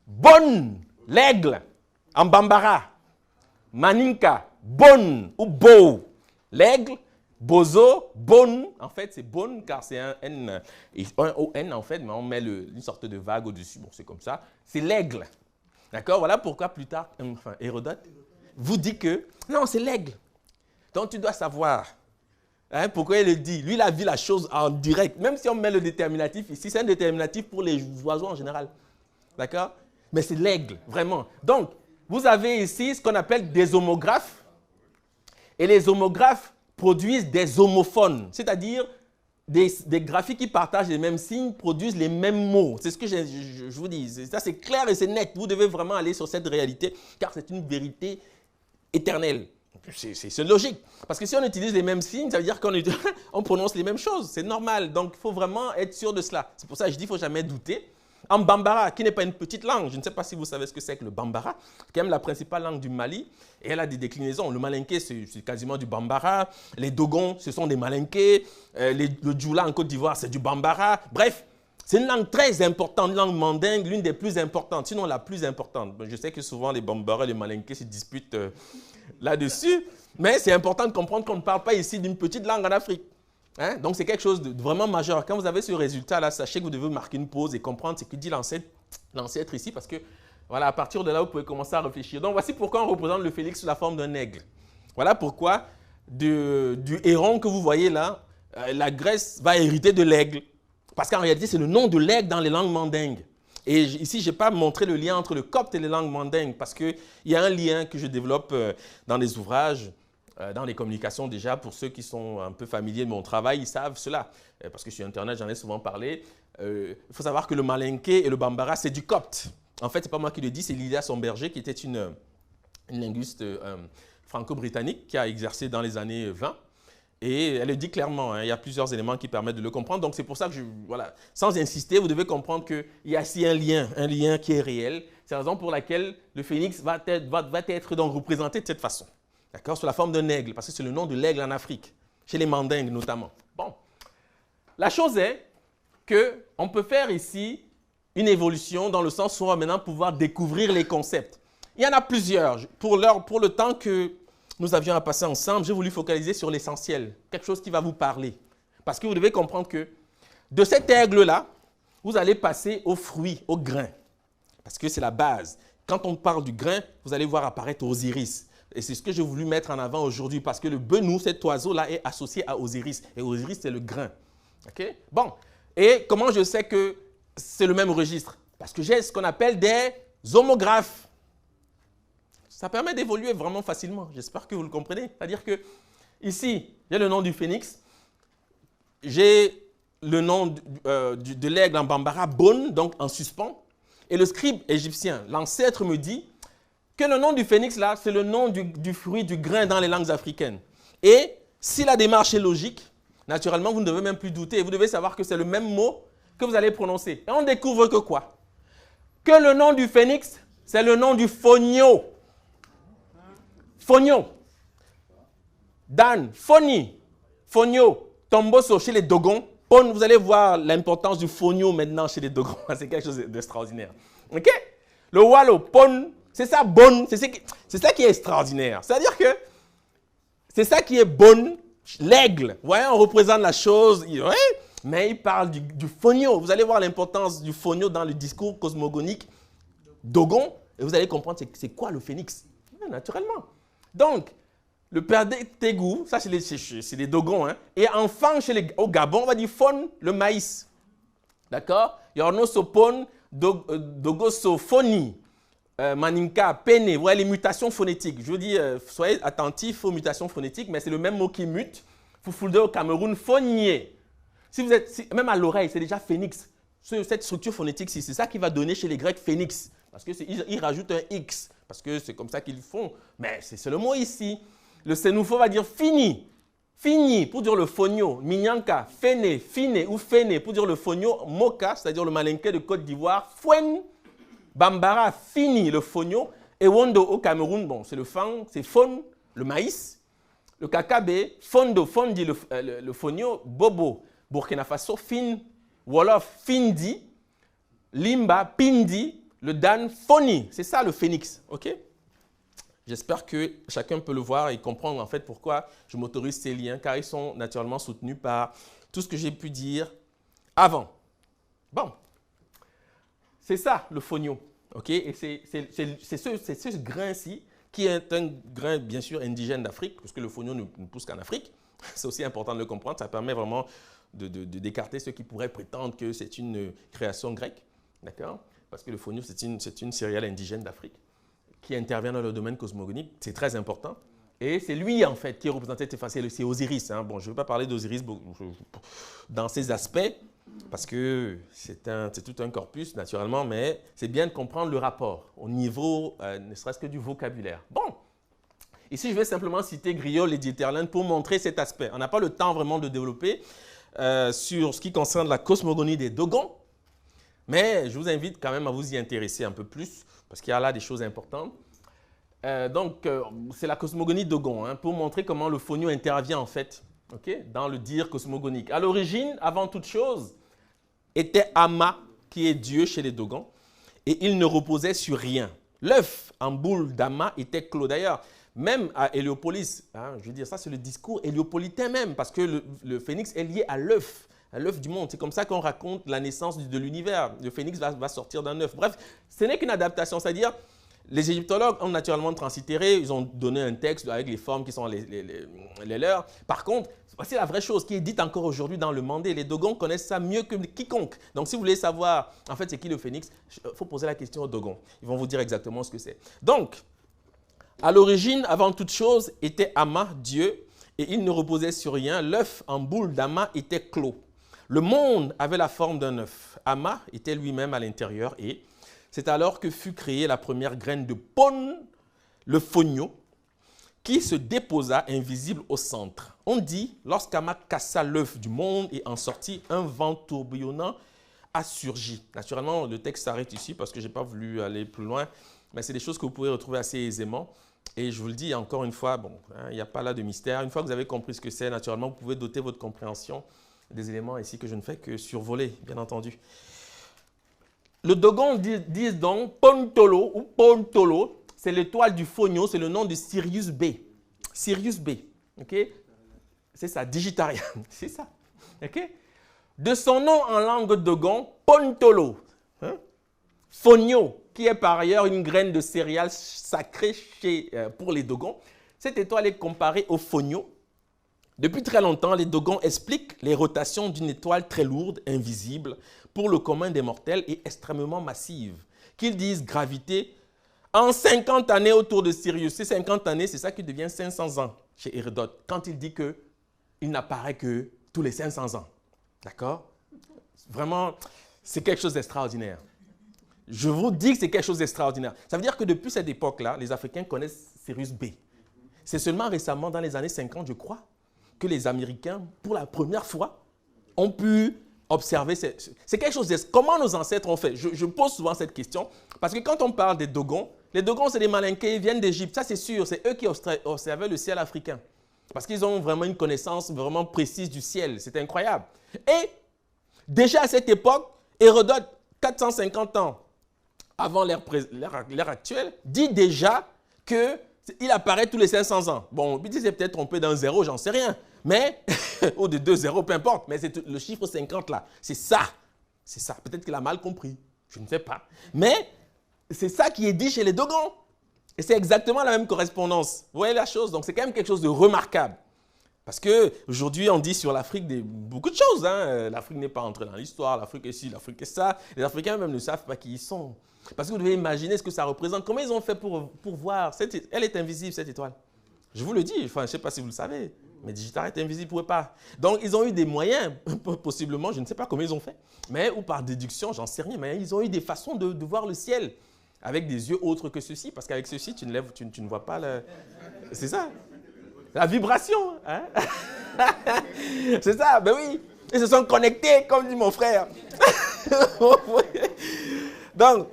Bonne, l'aigle, en bambara. Maninka, bonne ou beau, l'aigle. Bozo, bonne, en fait c'est bonne car c'est un N, un O-N en fait, mais on met une sorte de vague au-dessus, bon c'est comme ça, c'est l'aigle. D'accord? Voilà pourquoi plus tard, Hérodote vous dit que, non c'est l'aigle. Donc tu dois savoir pourquoi il le dit. Lui il a vu la chose en direct, même si on met le déterminatif ici, c'est un déterminatif pour les oiseaux en général. D'accord? Mais c'est l'aigle, vraiment. Donc, vous avez ici ce qu'on appelle des homographes, et les homographes produisent des homophones, c'est-à-dire des graphies qui partagent les mêmes signes, produisent les mêmes mots. C'est ce que je vous dis. Ça, c'est clair et c'est net. Vous devez vraiment aller sur cette réalité, car c'est une vérité éternelle. C'est logique. Parce que si on utilise les mêmes signes, ça veut dire qu'on prononce les mêmes choses. C'est normal. Donc, il faut vraiment être sûr de cela. C'est pour ça que je dis qu'il ne faut jamais douter. En bambara, qui n'est pas une petite langue, je ne sais pas si vous savez ce que c'est que le bambara, c'est quand même la principale langue du Mali, et elle a des déclinaisons. Le malinké, c'est quasiment du bambara, les dogons, ce sont des malinké, le djoula en Côte d'Ivoire, c'est du bambara. Bref, c'est une langue très importante, une langue mandingue, l'une des plus importantes, sinon la plus importante. Je sais que souvent les bambara et les malinké se disputent là-dessus, mais c'est important de comprendre qu'on ne parle pas ici d'une petite langue en Afrique. Donc, c'est quelque chose de vraiment majeur. Quand vous avez ce résultat-là, sachez que vous devez marquer une pause et comprendre ce que dit l'ancêtre ici, parce que, voilà, à partir de là, vous pouvez commencer à réfléchir. Donc, voici pourquoi on représente le phénix sous la forme d'un aigle. Voilà pourquoi du héron que vous voyez là, la Grèce va hériter de l'aigle. Parce qu'en réalité, c'est le nom de l'aigle dans les langues mandingues. Et ici, je n'ai pas montré le lien entre le copte et les langues mandingues, parce qu'il y a un lien que je développe dans les ouvrages, dans les communications déjà, pour ceux qui sont un peu familiers de mon travail, ils savent cela. Parce que sur Internet, j'en ai souvent parlé. Il faut savoir que le malinké et le bambara, c'est du copte. En fait, ce n'est pas moi qui le dis, c'est Lydia Somberger, qui était une linguiste franco-britannique qui a exercé dans les années 20. Et elle le dit clairement, il y a plusieurs éléments qui permettent de le comprendre. Donc, c'est pour ça que, voilà, sans insister, vous devez comprendre qu'il y a ici un lien qui est réel. C'est la raison pour laquelle le phénix va être donc représenté de cette façon. D'accord, sous la forme d'un aigle, parce que c'est le nom de l'aigle en Afrique, chez les mandingues notamment. Bon, la chose est qu'on peut faire ici une évolution dans le sens où on va maintenant pouvoir découvrir les concepts. Il y en a plusieurs. Pour le temps que nous avions à passer ensemble, j'ai voulu focaliser sur l'essentiel, quelque chose qui va vous parler. Parce que vous devez comprendre que de cet aigle-là, vous allez passer aux fruits, aux grains. Parce que c'est la base. Quand on parle du grain, vous allez voir apparaître Osiris. Et c'est ce que j'ai voulu mettre en avant aujourd'hui parce que le benou, cet oiseau-là, est associé à Osiris. Et Osiris, c'est le grain. OK? Bon. Et comment je sais que c'est le même registre? Parce que j'ai ce qu'on appelle des homographes. Ça permet d'évoluer vraiment facilement. J'espère que vous le comprenez. C'est-à-dire que ici, j'ai le nom du phénix. J'ai le nom de l'aigle en bambara, Bon, donc en suspens. Et le scribe égyptien, l'ancêtre, me dit que le nom du phénix, là, c'est le nom du fruit, du grain dans les langues africaines. Et si la démarche est logique, naturellement, vous ne devez même plus douter. Vous devez savoir que c'est le même mot que vous allez prononcer. Et on découvre que quoi? Que le nom du phénix, c'est le nom du fonio. Fonio. Dan, Foni, Fonio, Tomboso chez les Dogons. Pon, vous allez voir l'importance du fonio maintenant chez les Dogons. C'est quelque chose d'extraordinaire. OK? Le Wallo, Pon, c'est ça, Bon, c'est ça qui est extraordinaire. C'est-à-dire que c'est ça qui est Bon, l'aigle. Vous voyez, on représente la chose, ouais, mais il parle du fonio. Vous allez voir l'importance du fonio dans le discours cosmogonique Dogon, et vous allez comprendre c'est quoi le phénix. Ouais, naturellement. Donc, le père Tégou, ça c'est les Dogons, hein. Et enfin, au Gabon, on va dire fon, le maïs. D'accord? Yorno sopon, dogoso phoni, maninka, pene. Vous voyez les mutations phonétiques. Je vous dis, soyez attentifs aux mutations phonétiques, mais c'est le même mot qui mute. Foufoulde au Cameroun, phonier. Si vous êtes, même à l'oreille, c'est déjà phénix. Cette structure phonétique, c'est ça qui va donner chez les Grecs phénix. Parce qu'ils rajoutent un X, parce que c'est comme ça qu'ils font. Mais c'est le mot ici. Le sénoufo va dire fini. Fini pour dire le fonio. Minyanka, fene, fine ou fene pour dire le fonio. Moka, c'est-à-dire le malinké de Côte d'Ivoire. Fwen, bambara, fini le fonio. Et wondo au Cameroun, bon, c'est le fang, c'est fon, le maïs. Le kakabe, fondo, fondi le fonio. Bobo, Burkina Faso, fin, Wolof, findi. Limba, pindi. Le dan, foni. C'est ça le phénix, ok? J'espère que chacun peut le voir et comprendre en fait pourquoi je m'autorise ces liens, car ils sont naturellement soutenus par tout ce que j'ai pu dire avant. Bon, c'est ça le fonio, ok? Et c'est ce grain-ci qui est un grain bien sûr indigène d'Afrique, parce que le fonio ne pousse qu'en Afrique. C'est aussi important de le comprendre, ça permet vraiment d'écarter ceux qui pourraient prétendre que c'est une création grecque, d'accord? Parce que le fonio c'est une céréale indigène d'Afrique qui intervient dans le domaine cosmogonique, c'est très important. Et c'est lui, en fait, qui est représenté, c'est Osiris. Hein. Bon, je ne veux pas parler d'Osiris dans ces aspects, parce que c'est tout un corpus, naturellement, mais c'est bien de comprendre le rapport au niveau, ne serait-ce que du vocabulaire. Bon, ici, je vais simplement citer Griol et Dieterlen pour montrer cet aspect. On n'a pas le temps vraiment de développer sur ce qui concerne la cosmogonie des Dogons, mais je vous invite quand même à vous y intéresser un peu plus, parce qu'il y a là des choses importantes. C'est la cosmogonie Dogon, hein, pour montrer comment le fonio intervient en fait, okay, dans le dire cosmogonique. À l'origine, avant toute chose, était Ama, qui est Dieu chez les Dogons, et il ne reposait sur rien. L'œuf en boule d'Ama était clos. D'ailleurs, même à Héliopolis, hein, je veux dire, ça c'est le discours héliopolitain même, parce que le phénix est lié à l'œuf du monde. C'est comme ça qu'on raconte la naissance de l'univers. Le phénix va sortir d'un œuf. Bref, ce n'est qu'une adaptation, c'est-à-dire les égyptologues ont naturellement transitéré, ils ont donné un texte avec les formes qui sont les leurs. Par contre, voici la vraie chose qui est dite encore aujourd'hui dans le Mandé. Les Dogons connaissent ça mieux que quiconque. Donc si vous voulez savoir, en fait, c'est qui le phénix, il faut poser la question aux Dogons. Ils vont vous dire exactement ce que c'est. Donc, à l'origine, avant toute chose, était Ama, Dieu, et il ne reposait sur rien. L'œuf en boule d'Ama était clos. Le monde avait la forme d'un œuf. Ama était lui-même à l'intérieur et c'est alors que fut créée la première graine de Pon, le fonio, qui se déposa invisible au centre. On dit, lorsqu'Ama cassa l'œuf du monde et en sortit, un vent tourbillonnant a surgi. Naturellement, le texte s'arrête ici parce que je n'ai pas voulu aller plus loin, mais c'est des choses que vous pouvez retrouver assez aisément. Et je vous le dis encore une fois, bon, hein, il n'y a pas là de mystère. Une fois que vous avez compris ce que c'est, naturellement, vous pouvez doter votre compréhension des éléments ici que je ne fais que survoler, bien entendu. Le Dogon dit donc Pontolo ou Pontolo, c'est l'étoile du Phonio, c'est le nom de Sirius B. Sirius B, ok? C'est ça, Digitaria, c'est ça, ok? De son nom en langue Dogon, Pontolo, hein? Phonio, qui est par ailleurs une graine de céréales sacrée pour les Dogons. Cette étoile est comparée au Phonio. Depuis très longtemps, les Dogons expliquent les rotations d'une étoile très lourde, invisible, pour le commun des mortels et extrêmement massive, qu'ils disent gravité en 50 années autour de Sirius. Ces 50 années, c'est ça qui devient 500 ans chez Hérodote, quand il dit qu'il n'apparaît que tous les 500 ans. D'accord? Vraiment, c'est quelque chose d'extraordinaire. Je vous dis que c'est quelque chose d'extraordinaire. Ça veut dire que depuis cette époque-là, les Africains connaissent Sirius B. C'est seulement récemment, dans les années 50, je crois, que les Américains, pour la première fois, ont pu observer. C'est quelque chose de... Comment nos ancêtres ont fait? Je pose souvent cette question, parce que quand on parle des Dogons, les Dogons, c'est des Malinqués, ils viennent d'Égypte. Ça, c'est sûr, c'est eux qui observaient le ciel africain. Parce qu'ils ont vraiment une connaissance vraiment précise du ciel. C'est incroyable. Et déjà à cette époque, Hérodote, 450 ans avant l'ère actuelle, dit déjà qu'il apparaît tous les 500 ans. Bon, il s'est peut-être trompé d'un zéro, j'en sais rien. Mais, ou de 2 zéros, peu importe. Mais c'est le chiffre 50 là. C'est ça. C'est ça. Peut-être qu'il a mal compris. Je ne sais pas. Mais c'est ça qui est dit chez les Dogons. Et c'est exactement la même correspondance. Vous voyez la chose? Donc c'est quand même quelque chose de remarquable. Parce qu'aujourd'hui, on dit sur l'Afrique beaucoup de choses. Hein. L'Afrique n'est pas entrée dans l'histoire, l'Afrique est ci, l'Afrique est ça. Les Africains même ne savent pas qui ils sont. Parce que vous devez imaginer ce que ça représente. Comment ils ont fait pour voir? Elle est invisible, cette étoile. Je vous le dis, enfin, je ne sais pas si vous le savez, mais Digitaria est invisible, vous ne pouvez pas. Donc, ils ont eu des moyens, possiblement, je ne sais pas comment ils ont fait, mais ou par déduction, j'en sais rien, mais ils ont eu des façons de voir le ciel avec des yeux autres que ceux-ci, parce qu'avec ceux-ci, tu ne vois pas le... C'est ça. La vibration, hein? C'est ça, ben oui. Ils se sont connectés, comme dit mon frère. Donc,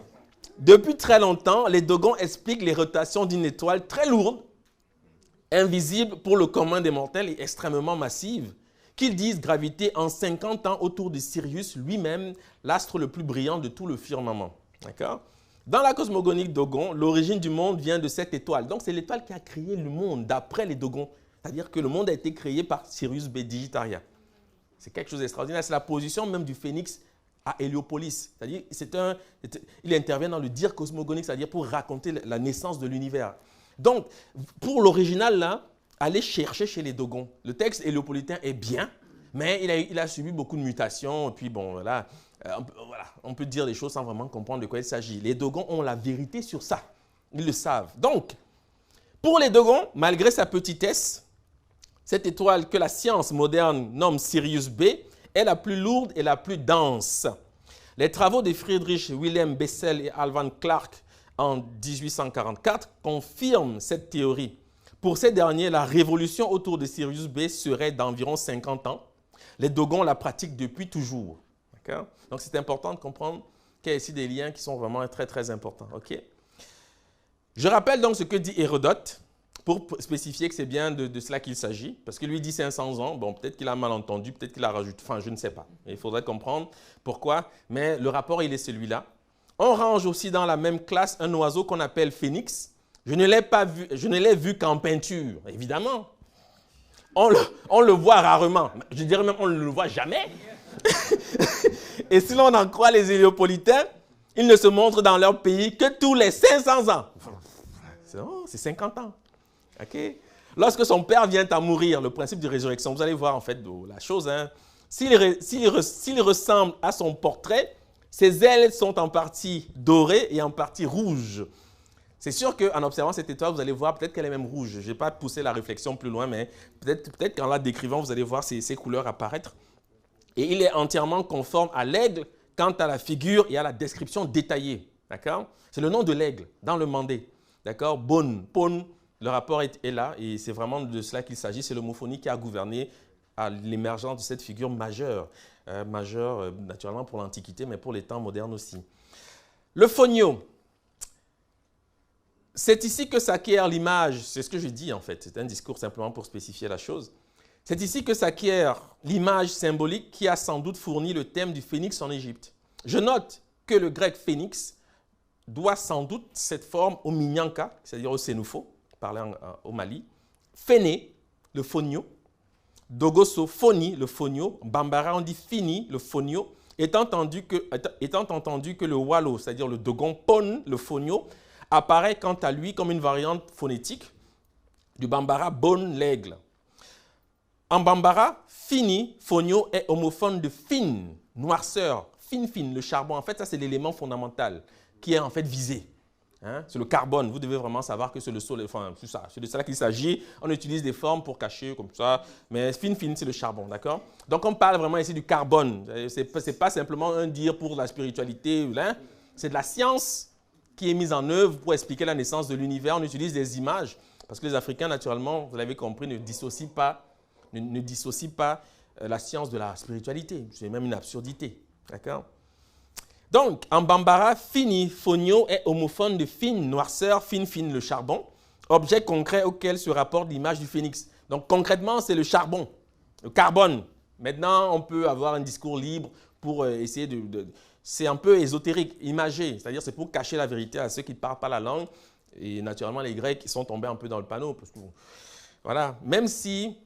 depuis très longtemps, les Dogons expliquent les rotations d'une étoile très lourde, invisible pour le commun des mortels et extrêmement massive, qu'ils disent gravité en 50 ans autour de Sirius lui-même, l'astre le plus brillant de tout le firmament. D'accord? Dans la cosmogonie Dogon, l'origine du monde vient de cette étoile. Donc, c'est l'étoile qui a créé le monde, d'après les Dogons. C'est-à-dire que le monde a été créé par Sirius B Digitaria. C'est quelque chose d'extraordinaire. C'est la position même du phénix à Héliopolis. C'est-à-dire il intervient dans le dire cosmogonique, c'est-à-dire pour raconter la naissance de l'univers. Donc, pour l'original, là, allez chercher chez les Dogons. Le texte héliopolitain est bien, mais il a subi beaucoup de mutations. Et puis, bon, voilà, on peut dire des choses sans vraiment comprendre de quoi il s'agit. Les Dogons ont la vérité sur ça. Ils le savent. Donc, pour les Dogons, malgré sa petitesse, cette étoile que la science moderne nomme Sirius B est la plus lourde et la plus dense. Les travaux de Friedrich Wilhelm Bessel et Alvan Clark en 1844 confirment cette théorie. Pour ces derniers, la révolution autour de Sirius B serait d'environ 50 ans. Les Dogons la pratiquent depuis toujours. Donc c'est important de comprendre qu'il y a ici des liens qui sont vraiment très très importants. Okay? Je rappelle donc ce que dit Hérodote pour spécifier que c'est bien de cela qu'il s'agit. Parce que lui dit 500 ans, bon peut-être qu'il a mal entendu, peut-être qu'il a rajouté, enfin je ne sais pas. Il faudrait comprendre pourquoi, mais le rapport il est celui-là. On range aussi dans la même classe un oiseau qu'on appelle phénix. Je ne l'ai vu qu'en peinture, évidemment. On le voit rarement. Je dirais même on ne le voit jamais. Et si l'on en croit les héliopolitains, ils ne se montrent dans leur pays que tous les 500 ans. C'est 50 ans. Okay? Lorsque son père vient à mourir, le principe de résurrection, vous allez voir en fait la chose. Hein, s'il ressemble à son portrait, ses ailes sont en partie dorées et en partie rouges. C'est sûr qu'en observant cette étoile, vous allez voir peut-être qu'elle est même rouge. Je ne vais pas pousser la réflexion plus loin, mais peut-être qu'en la décrivant, vous allez voir ces couleurs apparaître. Et il est entièrement conforme à l'aigle quant à la figure et à la description détaillée. D'accord? C'est le nom de l'aigle dans le Mandé. D'accord? Bon, Pon, le rapport est là et c'est vraiment de cela qu'il s'agit. C'est l'homophonie qui a gouverné à l'émergence de cette figure majeure. Majeure naturellement pour l'Antiquité, mais pour les temps modernes aussi. Le phonio. C'est ici que s'acquiert l'image, c'est ce que je dis en fait, c'est un discours simplement pour spécifier la chose. C'est ici que s'acquiert l'image symbolique qui a sans doute fourni le thème du phénix en Égypte. Je note que le grec phénix doit sans doute cette forme au minyanka, c'est-à-dire au sénoufo, parlé au Mali, phéné, le fonio, dogoso, phoni, le fonio, bambara, on dit fini, le fonio, étant entendu que le walo, c'est-à-dire le dogon pon, le fonio, apparaît quant à lui comme une variante phonétique du bambara bon, l'aigle. En bambara, fini, fonio est homophone de fine, noirceur, fine, le charbon. En fait, ça, c'est l'élément fondamental qui est en fait visé. Hein? C'est le carbone. Vous devez vraiment savoir que c'est le sol, enfin, c'est de ça qu'il s'agit. On utilise des formes pour cacher comme ça, mais fine, c'est le charbon, d'accord? Donc, on parle vraiment ici du carbone. Ce n'est pas simplement un dire pour la spiritualité, hein? C'est de la science qui est mise en œuvre pour expliquer la naissance de l'univers. On utilise des images, parce que les Africains, naturellement, vous l'avez compris, ne dissocient pas la science de la spiritualité. C'est même une absurdité, d'accord? Donc, en bambara, fini, fonio est homophone de fine, noirceur, fine, le charbon, objet concret auquel se rapporte l'image du phénix. Donc, concrètement, c'est le charbon, le carbone. Maintenant, on peut avoir un discours libre pour essayer c'est un peu ésotérique, imagé, c'est-à-dire c'est pour cacher la vérité à ceux qui ne parlent pas la langue. Et naturellement, les Grecs sont tombés un peu dans le panneau. Parce que, voilà, même si,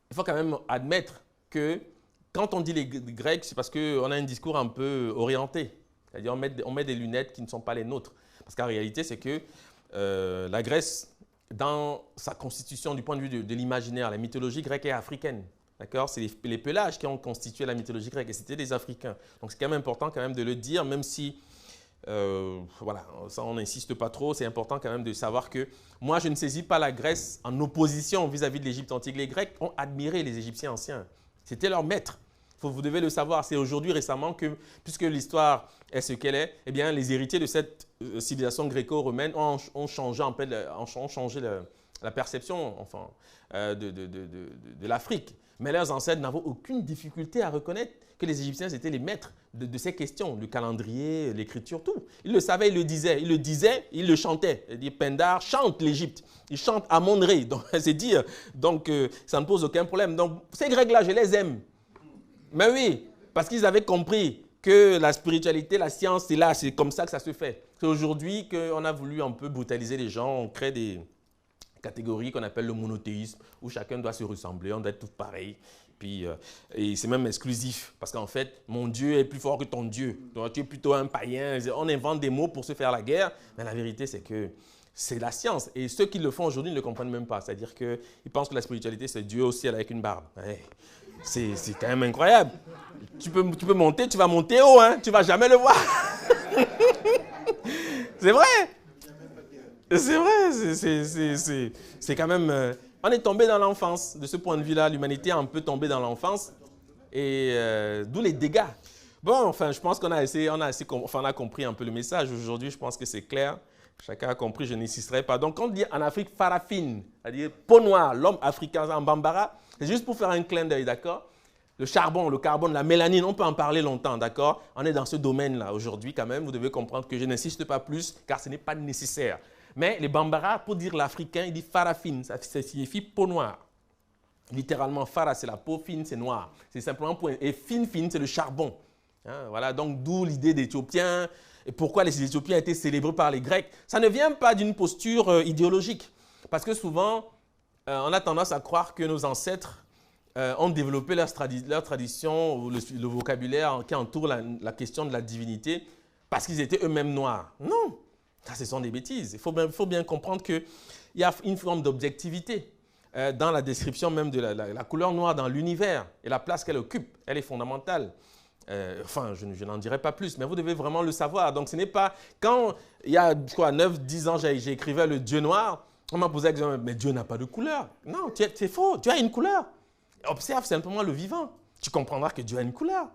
il faut quand même admettre que quand on dit les Grecs, c'est parce qu'on a un discours un peu orienté. C'est-à-dire on met des lunettes qui ne sont pas les nôtres. Parce qu'en réalité, c'est que la Grèce, dans sa constitution du point de vue de l'imaginaire, la mythologie grecque est africaine. D'accord? C'est les pelages qui ont constitué la mythologie grecque et c'était des Africains. Donc c'est quand même important quand même de le dire, même si, voilà, ça on n'insiste pas trop, c'est important quand même de savoir que moi je ne saisis pas la Grèce en opposition vis-à-vis de l'Égypte antique. Les Grecs ont admiré les Égyptiens anciens. C'était leur maître. Vous devez le savoir. C'est aujourd'hui récemment que, puisque l'histoire est ce qu'elle est, eh bien, les héritiers de cette civilisation gréco-romaine ont changé, la perception enfin, de l'Afrique. Mais leurs ancêtres n'avaient aucune difficulté à reconnaître que les Égyptiens étaient les maîtres de ces questions, le calendrier, l'écriture, tout. Ils le savaient, ils le disaient, ils le chantaient. Il dit Pindar chante l'Égypte, il chante Amon-Ré, donc c'est dire, donc ça ne pose aucun problème. Donc ces Grecs-là, je les aime. Mais oui, parce qu'ils avaient compris que la spiritualité, la science, c'est là, c'est comme ça que ça se fait. C'est aujourd'hui qu'on a voulu un peu brutaliser les gens, on crée des catégorie qu'on appelle le monothéisme, où chacun doit se ressembler, on doit être tous pareils. Puis, et c'est même exclusif, parce qu'en fait, mon Dieu est plus fort que ton Dieu. Donc, tu es plutôt un païen. On invente des mots pour se faire la guerre, mais la vérité, c'est que c'est la science. Et ceux qui le font aujourd'hui ne le comprennent même pas. C'est-à-dire qu'ils pensent que la spiritualité, c'est Dieu au ciel avec une barbe. Hey, c'est quand même incroyable. Tu peux monter, tu vas monter haut, hein, tu ne vas jamais le voir. C'est vrai. C'est vrai, c'est quand même... on est tombé dans l'enfance. De ce point de vue-là, l'humanité a un peu tombé dans l'enfance. Et d'où les dégâts. Bon, enfin, je pense qu'on a compris un peu le message. Aujourd'hui, je pense que c'est clair. Chacun a compris, je n'insisterai pas. Donc, quand on dit en Afrique farafine, c'est-à-dire peau noire, l'homme africain en bambara, c'est juste pour faire un clin d'œil, d'accord? Le charbon, le carbone, la mélanine, on peut en parler longtemps, d'accord? On est dans ce domaine-là aujourd'hui quand même. Vous devez comprendre que je n'insiste pas plus, car ce n'est pas nécessaire. Mais les Bambara, pour dire l'Africain, il dit farafine, ça signifie peau noire. Littéralement, fara, c'est la peau, fine, c'est noir. C'est simplement point. Et fine, c'est le charbon. Hein, voilà, donc d'où l'idée d'Éthiopiens. Et pourquoi les Éthiopiens étaient célébrés par les Grecs. Ça ne vient pas d'une posture idéologique. Parce que souvent, on a tendance à croire que nos ancêtres ont développé leur tradition, le vocabulaire qui entoure la question de la divinité, parce qu'ils étaient eux-mêmes noirs. Non! Ça, ce sont des bêtises. Il faut bien comprendre qu'il y a une forme d'objectivité dans la description même de la couleur noire dans l'univers et la place qu'elle occupe. Elle est fondamentale. Enfin, je n'en dirai pas plus, mais vous devez vraiment le savoir. Donc, ce n'est pas... Quand, il y a 9-10 ans, j'écrivais le Dieu noir, on m'a posé la question, mais Dieu n'a pas de couleur. Non, c'est faux. Dieu a une couleur. Observe simplement le vivant. Tu comprendras que Dieu a une couleur.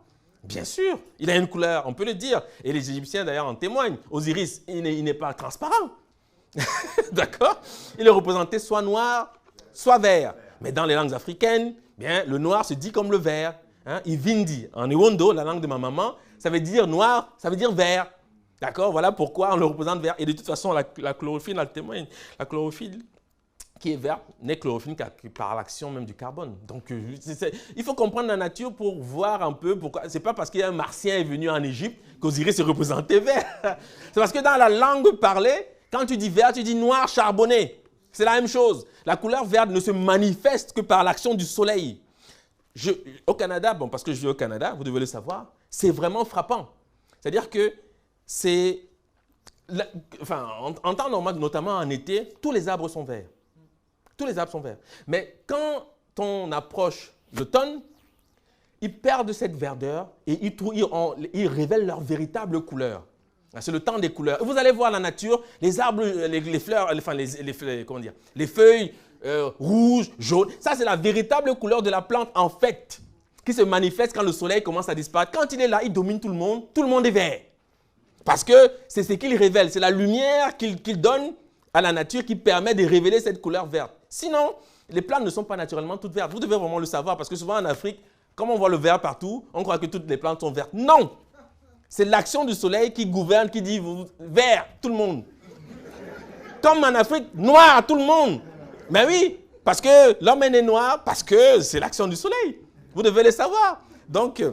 Bien sûr, il a une couleur, on peut le dire. Et les Égyptiens, d'ailleurs, en témoignent. Osiris, il n'est pas transparent. D'accord? Il est représenté soit noir, soit vert. Mais dans les langues africaines, bien, le noir se dit comme le vert. Hein? Ivindi, en Iwondo, la langue de ma maman, ça veut dire noir, ça veut dire vert. D'accord? Voilà pourquoi on le représente vert. Et de toute façon, la chlorophylle, elle témoigne. La chlorophylle, qui est verte n'est chlorophylle que par l'action même du carbone. Donc, il faut comprendre la nature pour voir un peu pourquoi. Ce n'est pas parce qu'il y a un martien est venu en Égypte qu'Osiris est représenté vert. C'est parce que dans la langue parlée, quand tu dis vert, tu dis noir charbonné. C'est la même chose. La couleur verte ne se manifeste que par l'action du soleil. Au Canada, bon, parce que je vis au Canada, vous devez le savoir, c'est vraiment frappant. C'est-à-dire que c'est... Enfin, en temps normal, notamment en été, tous les arbres sont verts. Tous les arbres sont verts. Mais quand on approche l'automne, ils perdent cette verdeur et ils révèlent leur véritable couleur. C'est le temps des couleurs. Vous allez voir la nature, les arbres, les fleurs, enfin comment dire, les feuilles rouges, jaunes. Ça, c'est la véritable couleur de la plante, en fait, qui se manifeste quand le soleil commence à disparaître. Quand il est là, il domine tout le monde est vert. Parce que c'est ce qu'il révèle, c'est la lumière qu'il donne à la nature qui permet de révéler cette couleur verte. Sinon, les plantes ne sont pas naturellement toutes vertes. Vous devez vraiment le savoir parce que souvent en Afrique, comme on voit le vert partout, on croit que toutes les plantes sont vertes. Non! C'est l'action du soleil qui gouverne, qui dit vert, tout le monde. Comme en Afrique, noir, tout le monde. Mais oui, parce que l'homme est né noir, parce que c'est l'action du soleil. Vous devez le savoir. Donc,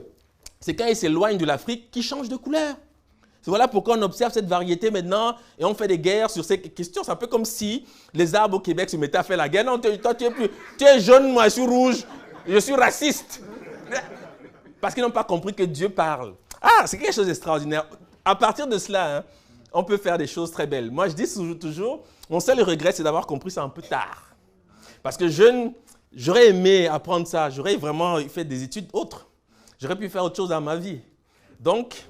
c'est quand il s'éloigne de l'Afrique qu'il change de couleur. Voilà pourquoi on observe cette variété maintenant et on fait des guerres sur ces questions. C'est un peu comme si les arbres au Québec se mettaient à faire la guerre. Non, toi, tu es jaune, moi je suis rouge, je suis raciste. Parce qu'ils n'ont pas compris que Dieu parle. Ah, c'est quelque chose d'extraordinaire. À partir de cela, hein, on peut faire des choses très belles. Moi, je dis toujours, mon seul regret, c'est d'avoir compris ça un peu tard. Parce que j'aurais aimé apprendre ça. J'aurais vraiment fait des études autres. J'aurais pu faire autre chose dans ma vie. Donc...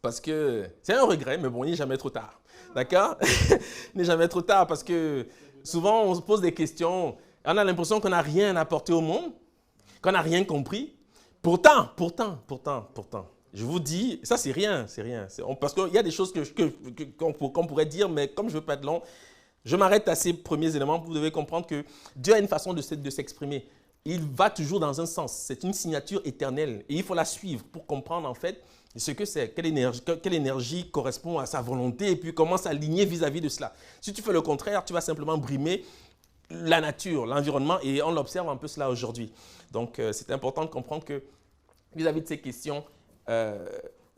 Parce que c'est un regret, mais bon, il n'est jamais trop tard. D'accord? Il n'est jamais trop tard parce que souvent, on se pose des questions. On a l'impression qu'on n'a rien apporté au monde, qu'on n'a rien compris. Pourtant, je vous dis, ça, c'est rien. Parce qu'il y a des choses qu'on pourrait dire, mais comme je ne veux pas être long, je m'arrête à ces premiers éléments. Vous devez comprendre que Dieu a une façon de s'exprimer. Il va toujours dans un sens. C'est une signature éternelle. Et il faut la suivre pour comprendre, en fait, ce que c'est, quelle énergie correspond à sa volonté et puis comment s'aligner vis-à-vis de cela. Si tu fais le contraire, tu vas simplement brimer la nature, l'environnement et on l'observe un peu cela aujourd'hui. Donc, c'est important de comprendre que vis-à-vis de ces questions, ce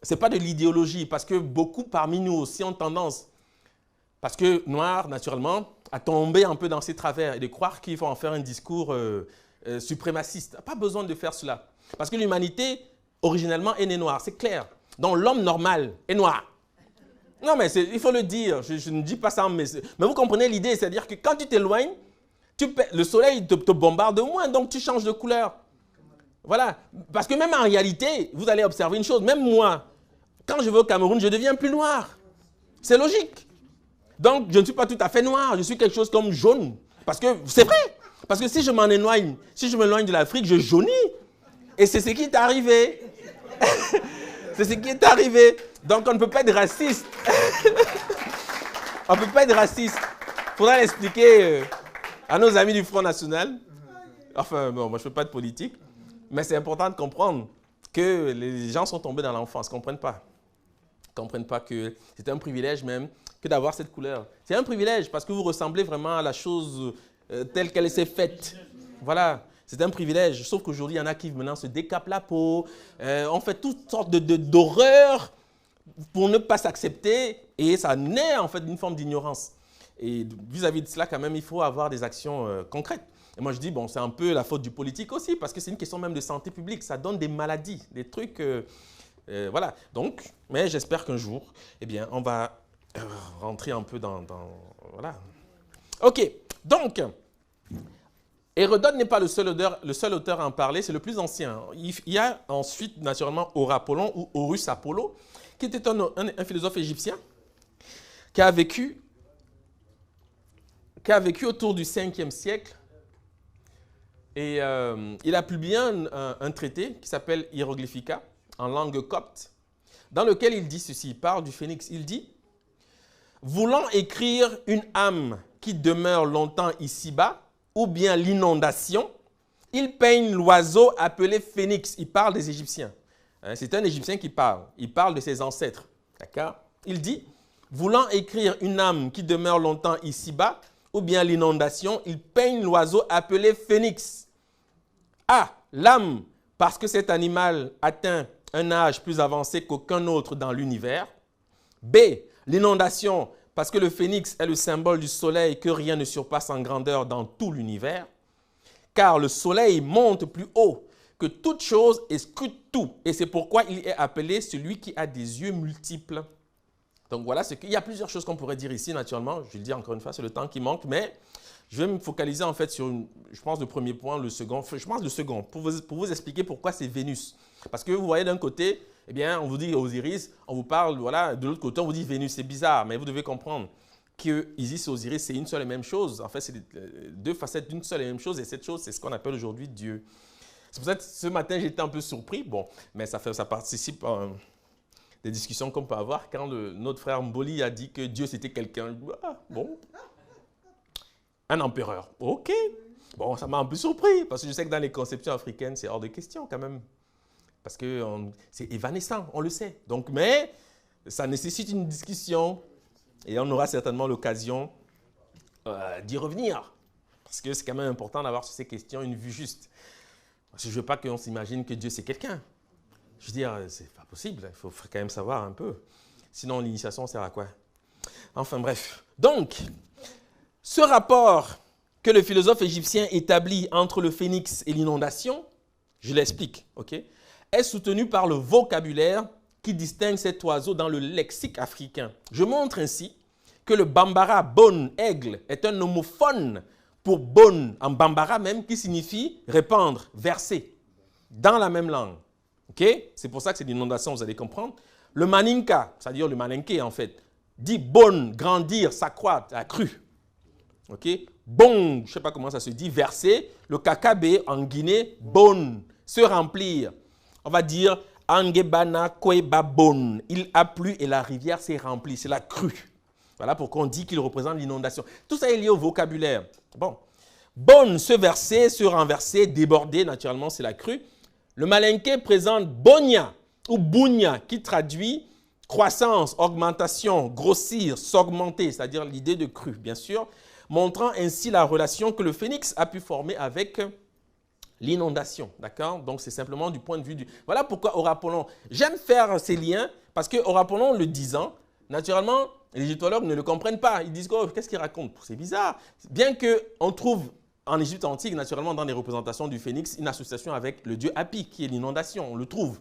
n'est pas de l'idéologie parce que beaucoup parmi nous aussi ont tendance, parce que Noir, naturellement, à tomber un peu dans ses travers et de croire qu'il faut en faire un discours suprémaciste. Pas besoin de faire cela. Parce que l'humanité... originellement est né noir, c'est clair. Donc l'homme normal est noir. Non, mais il faut le dire, je ne dis pas ça, mais vous comprenez l'idée, c'est-à-dire que quand tu t'éloignes, le soleil te bombarde moins, donc tu changes de couleur. Voilà, parce que même en réalité, vous allez observer une chose, même moi, quand je vais au Cameroun, je deviens plus noir. C'est logique. Donc je ne suis pas tout à fait noir, je suis quelque chose comme jaune. Parce que c'est vrai, parce que si je m'en éloigne, si je m'éloigne de l'Afrique, je jaunis. Et c'est ce qui est arrivé. C'est ce qui est arrivé. Donc, on ne peut pas être raciste. On ne peut pas être raciste. Il faudra l'expliquer à nos amis du Front National. Enfin, bon, moi, je ne fais pas de politique. Mais c'est important de comprendre que les gens sont tombés dans l'enfance. Ils ne comprennent pas. Ils ne comprennent pas que c'est un privilège même que d'avoir cette couleur. C'est un privilège parce que vous ressemblez vraiment à la chose telle qu'elle s'est faite. Voilà. C'est un privilège, sauf qu'aujourd'hui, il y en a qui maintenant se décapent la peau, on fait toutes sortes d'horreurs pour ne pas s'accepter et ça naît en fait d'une forme d'ignorance. Et vis-à-vis de cela, quand même, il faut avoir des actions concrètes. Et moi, je dis, bon, c'est un peu la faute du politique aussi parce que c'est une question même de santé publique, ça donne des maladies, des trucs, voilà. Donc, mais j'espère qu'un jour, eh bien, on va rentrer un peu dans voilà. Ok, donc... Hérodote n'est pas le seul auteur à en parler, c'est le plus ancien. Il y a ensuite, naturellement, Horapollon ou Horus Apollo, qui était un philosophe égyptien qui a vécu autour du 5e siècle. Et il a publié un traité qui s'appelle Hieroglyphica, en langue copte, dans lequel il dit ceci, il parle du phénix. Il dit « Voulant écrire une âme qui demeure longtemps ici-bas, ou bien l'inondation, il peigne l'oiseau appelé phénix. » Il parle des Égyptiens. C'est un Égyptien qui parle. Il parle de ses ancêtres. D'accord? Il dit, voulant écrire une âme qui demeure longtemps ici-bas, ou bien l'inondation, il peigne l'oiseau appelé phénix. A. L'âme, parce que cet animal atteint un âge plus avancé qu'aucun autre dans l'univers. B. L'inondation, parce que le phénix est le symbole du soleil que rien ne surpasse en grandeur dans tout l'univers. Car le soleil monte plus haut que toute chose et scrute tout. Et c'est pourquoi il est appelé celui qui a des yeux multiples. Donc voilà, il y a plusieurs choses qu'on pourrait dire ici, naturellement. Je le dis encore une fois, c'est le temps qui manque, mais je vais me focaliser en fait sur, je pense, le premier point, le second. Je pense le second, pour vous expliquer pourquoi c'est Vénus. Parce que vous voyez d'un côté, eh bien, on vous dit Osiris, on vous parle, voilà, de l'autre côté, on vous dit Vénus. C'est bizarre, mais vous devez comprendre que Isis et Osiris, c'est une seule et même chose. En fait, c'est deux facettes d'une seule et même chose, et cette chose, c'est ce qu'on appelle aujourd'hui Dieu. C'est pour ça que ce matin, j'étais un peu surpris, bon, mais ça participe à des discussions qu'on peut avoir quand notre frère Mboli a dit que Dieu, c'était quelqu'un. Ah, bon. Un empereur. OK. Bon, ça m'a un peu surpris, parce que je sais que dans les conceptions africaines, c'est hors de question quand même. Parce que c'est évanescent, on le sait. Donc, mais ça nécessite une discussion, et on aura certainement l'occasion d'y revenir. Parce que c'est quand même important d'avoir sur ces questions une vue juste. Parce que je ne veux pas qu'on s'imagine que Dieu, c'est quelqu'un. Je veux dire, c'est pas possible, il faut quand même savoir un peu. Sinon, l'initiation sert à quoi? Enfin bref. Donc, ce rapport que le philosophe égyptien établit entre le phénix et l'inondation, je l'explique, ok, est soutenu par le vocabulaire qui distingue cet oiseau dans le lexique africain. Je montre ainsi que le bambara, bon, aigle, est un homophone pour bon, en bambara même, qui signifie répandre, verser, dans la même langue. Okay? C'est pour ça que c'est l'inondation, vous allez comprendre. Le maninka, c'est-à-dire le malinké en fait, dit bon, grandir, s'accroître, accru. Okay? Bon, je ne sais pas comment ça se dit, verser. Le kakabe en Guinée, bon, se remplir. On va dire angebana kweba bon. Il a plu et la rivière s'est remplie, c'est la crue. Voilà pourquoi on dit qu'il représente l'inondation. Tout ça est lié au vocabulaire. Bon, bon, se verser, se renverser, déborder, naturellement, c'est la crue. Le malinké présente bonia ou bounia qui traduit croissance, augmentation, grossir, s'augmenter, c'est-à-dire l'idée de crue, bien sûr, montrant ainsi la relation que le phénix a pu former avec l'inondation. D'accord? Donc, c'est simplement du point de vue du... Voilà pourquoi Orapollon... J'aime faire ces liens parce que Orapollon, le disant, naturellement, les égyptologues ne le comprennent pas. Ils disent, oh, qu'est-ce qu'il raconte? C'est bizarre. Bien qu'on trouve en Égypte antique, naturellement, dans les représentations du phénix, une association avec le dieu Hapi, qui est l'inondation, on le trouve.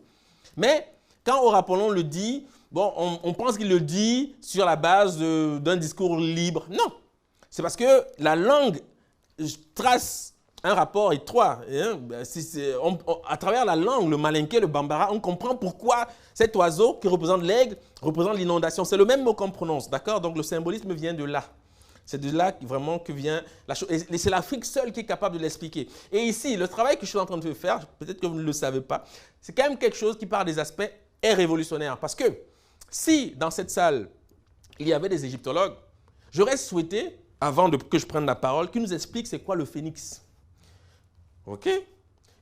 Mais quand Orapollon le dit, bon, on pense qu'il le dit sur la base d'un discours libre. Non, c'est parce que la langue trace un rapport étroit. Hein? À travers la langue, le malinké, le bambara, on comprend pourquoi cet oiseau qui représente l'aigle représente l'inondation. C'est le même mot qu'on prononce, d'accord? Donc le symbolisme vient de là. C'est de là vraiment que vient la chose. Et c'est l'Afrique seule qui est capable de l'expliquer. Et ici, le travail que je suis en train de faire, peut-être que vous ne le savez pas, c'est quand même quelque chose qui, par des aspects, est révolutionnaire. Parce que si, dans cette salle, il y avait des égyptologues, j'aurais souhaité, avant que je prenne la parole, qu'ils nous expliquent c'est quoi le phénix. OK?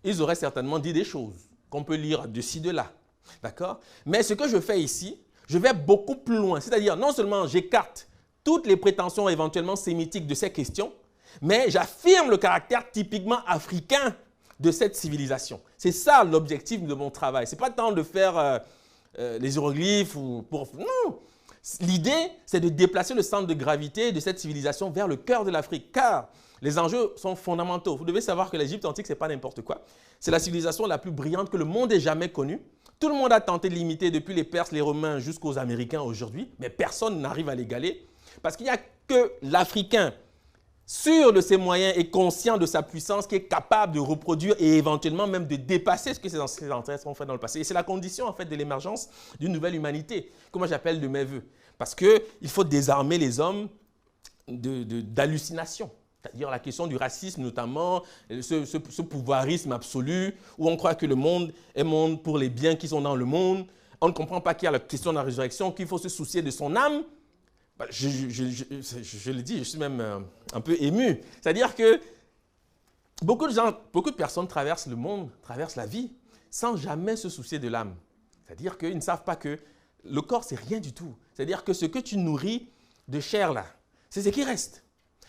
Ils auraient certainement dit des choses qu'on peut lire de ci, de là. D'accord? Mais ce que je fais ici, je vais beaucoup plus loin. C'est-à-dire, non seulement j'écarte toutes les prétentions éventuellement sémitiques de ces questions, mais j'affirme le caractère typiquement africain de cette civilisation. C'est ça l'objectif de mon travail. Ce n'est pas tant de faire les hiéroglyphes ou pour... Non! L'idée, c'est de déplacer le centre de gravité de cette civilisation vers le cœur de l'Afrique, car les enjeux sont fondamentaux. Vous devez savoir que l'Égypte antique, ce n'est pas n'importe quoi. C'est la civilisation la plus brillante que le monde ait jamais connue. Tout le monde a tenté de l'imiter depuis les Perses, les Romains jusqu'aux Américains aujourd'hui, mais personne n'arrive à l'égaler. Parce qu'il n'y a que l'Africain, sûr de ses moyens et conscient de sa puissance, qui est capable de reproduire et éventuellement même de dépasser ce que ses ancêtres ont fait dans le passé. Et c'est la condition en fait de l'émergence d'une nouvelle humanité, que moi j'appelle de mes voeux. Parce qu'il faut désarmer les hommes d'hallucinations. C'est-à-dire la question du racisme notamment, ce pouvoirisme absolu, où on croit que le monde est monde pour les biens qui sont dans le monde. On ne comprend pas qu'il y a la question de la résurrection, qu'il faut se soucier de son âme. Je le dis, je suis même un peu ému. C'est-à-dire que beaucoup de personnes traversent le monde, traversent la vie, sans jamais se soucier de l'âme. C'est-à-dire qu'ils ne savent pas que le corps, c'est rien du tout. C'est-à-dire que ce que tu nourris de chair là, c'est ce qui reste.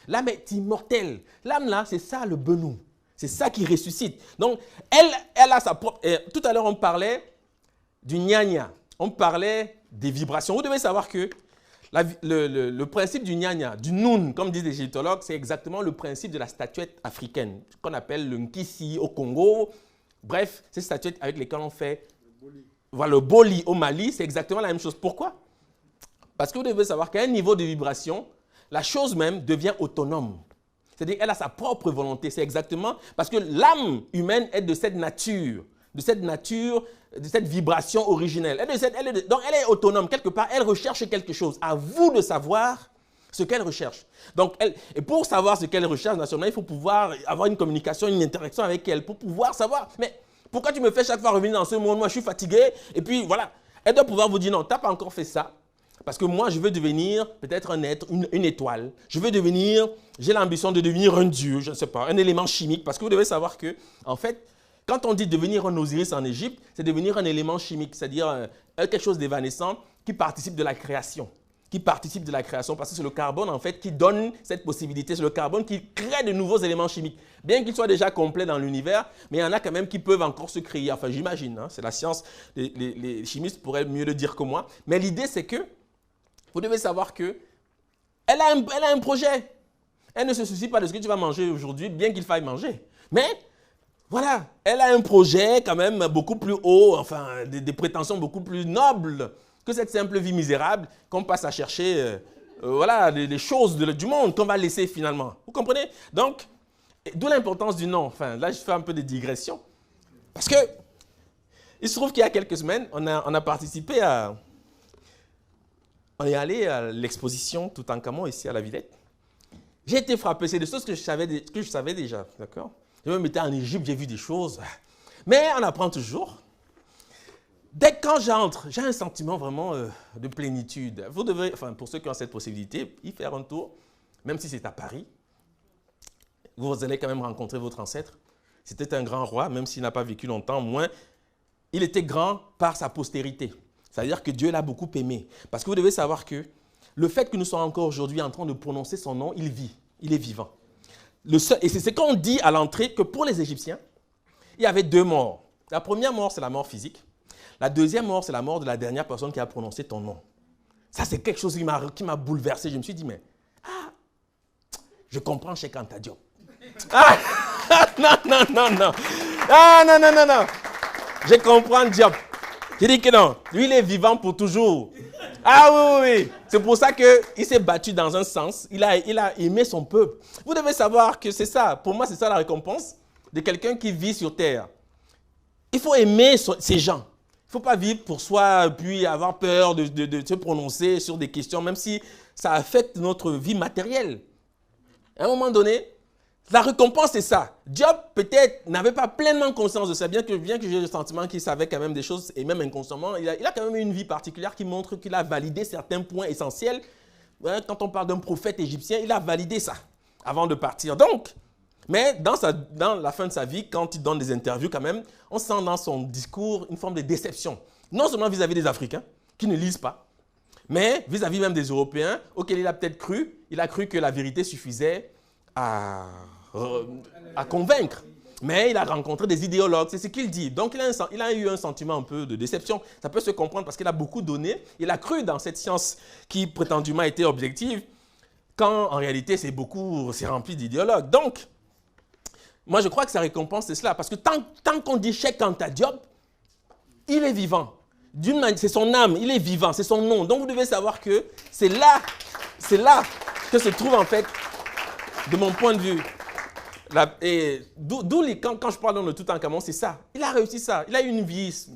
L'âme est immortelle. L'âme là, c'est ça le benou. C'est ça qui ressuscite. Donc, elle a sa propre... tout à l'heure, on parlait du gna-gna. On parlait des vibrations. Vous devez savoir que le principe du gna-gna, du noun, comme disent les égyptologues, c'est exactement le principe de la statuette africaine, qu'on appelle le nkisi au Congo. Bref, ces statuettes avec lesquelles on fait le boli au Mali, c'est exactement la même chose. Pourquoi? Parce que vous devez savoir qu'à un niveau de vibration, la chose même devient autonome. C'est-à-dire qu'elle a sa propre volonté. C'est exactement parce que l'âme humaine est de cette nature, de cette vibration originelle. Donc elle est autonome. Quelque part, elle recherche quelque chose. À vous de savoir ce qu'elle recherche. Donc, et pour savoir ce qu'elle recherche, naturellement, il faut pouvoir avoir une communication, une interaction avec elle, pour pouvoir savoir, mais pourquoi tu me fais chaque fois revenir dans ce monde? Moi, je suis fatigué. Et puis, voilà. Elle doit pouvoir vous dire, non, tu n'as pas encore fait ça. Parce que moi, je veux devenir peut-être un être, une étoile. Je veux devenir, j'ai l'ambition de devenir un dieu, je ne sais pas, un élément chimique. Parce que vous devez savoir que, en fait, quand on dit devenir un Osiris en Égypte, c'est devenir un élément chimique, c'est-à-dire quelque chose d'évanescent qui participe de la création. Parce que c'est le carbone, en fait, qui donne cette possibilité. C'est le carbone qui crée de nouveaux éléments chimiques. Bien qu'ils soient déjà complets dans l'univers, mais il y en a quand même qui peuvent encore se créer. Enfin, j'imagine, hein, c'est la science, les chimistes pourraient mieux le dire que moi. Mais l'idée, c'est que vous devez savoir qu'elle a un projet. Elle ne se soucie pas de ce que tu vas manger aujourd'hui, bien qu'il faille manger. Mais, voilà, elle a un projet quand même beaucoup plus haut, enfin, des prétentions beaucoup plus nobles que cette simple vie misérable qu'on passe à chercher, voilà, les choses du monde qu'on va laisser finalement. Vous comprenez? Donc, d'où l'importance du nom. Enfin, là, je fais un peu de digression. Parce que, il se trouve qu'il y a quelques semaines, on a participé à... On est allé à l'exposition Toutankhamon ici à la Villette. J'ai été frappé, c'est des choses que je savais déjà, d'accord? Je me mettais en Égypte, j'ai vu des choses. Mais on apprend toujours. Dès que quand j'entre, j'ai un sentiment vraiment de plénitude. Vous devez, enfin, pour ceux qui ont cette possibilité, y faire un tour, même si c'est à Paris. Vous allez quand même rencontrer votre ancêtre. C'était un grand roi, même s'il n'a pas vécu longtemps, moins, il était grand par sa postérité. C'est-à-dire que Dieu l'a beaucoup aimé. Parce que vous devez savoir que le fait que nous soyons encore aujourd'hui en train de prononcer son nom, il vit, il est vivant. Et c'est ce qu'on dit à l'entrée que pour les Égyptiens, il y avait deux morts. La première mort, c'est la mort physique. La deuxième mort, c'est la mort de la dernière personne qui a prononcé ton nom. Ça, c'est quelque chose qui m'a bouleversé. Je me suis dit, mais, je comprends Cheikh Anta Diop. Ah, non. Ah, non. Je comprends Diop. J'ai dit que non, lui, il est vivant pour toujours. Ah oui. C'est pour ça qu'il s'est battu dans un sens. Il a aimé son peuple. Vous devez savoir que c'est ça. Pour moi, c'est ça la récompense de quelqu'un qui vit sur terre. Il faut aimer ces gens. Il ne faut pas vivre pour soi, puis avoir peur de se prononcer sur des questions, même si ça affecte notre vie matérielle. À un moment donné, la récompense, c'est ça. Job, peut-être, n'avait pas pleinement conscience de ça, bien que j'ai le sentiment qu'il savait quand même des choses, et même inconsciemment, il a quand même une vie particulière qui montre qu'il a validé certains points essentiels. Ouais, quand on parle d'un prophète égyptien, il a validé ça avant de partir. Donc, mais dans la fin de sa vie, quand il donne des interviews quand même, on sent dans son discours une forme de déception. Non seulement vis-à-vis des Africains, qui ne lisent pas, mais vis-à-vis même des Européens, auxquels il a peut-être cru. Il a cru que la vérité suffisait à convaincre. Mais il a rencontré des idéologues, c'est ce qu'il dit. Donc il a eu un sentiment un peu de déception. Ça peut se comprendre parce qu'il a beaucoup donné. Il a cru dans cette science qui prétendument était objective, quand en réalité c'est rempli d'idéologues. Donc, moi je crois que sa récompense c'est cela. Parce que tant qu'on dit Cheikh Anta Diop, il est vivant. C'est son âme, il est vivant, c'est son nom. Donc vous devez savoir que c'est là que se trouve en fait, de mon point de vue, quand je parle de Toutankhamon, c'est ça. Il a réussi ça. Il a eu une vie,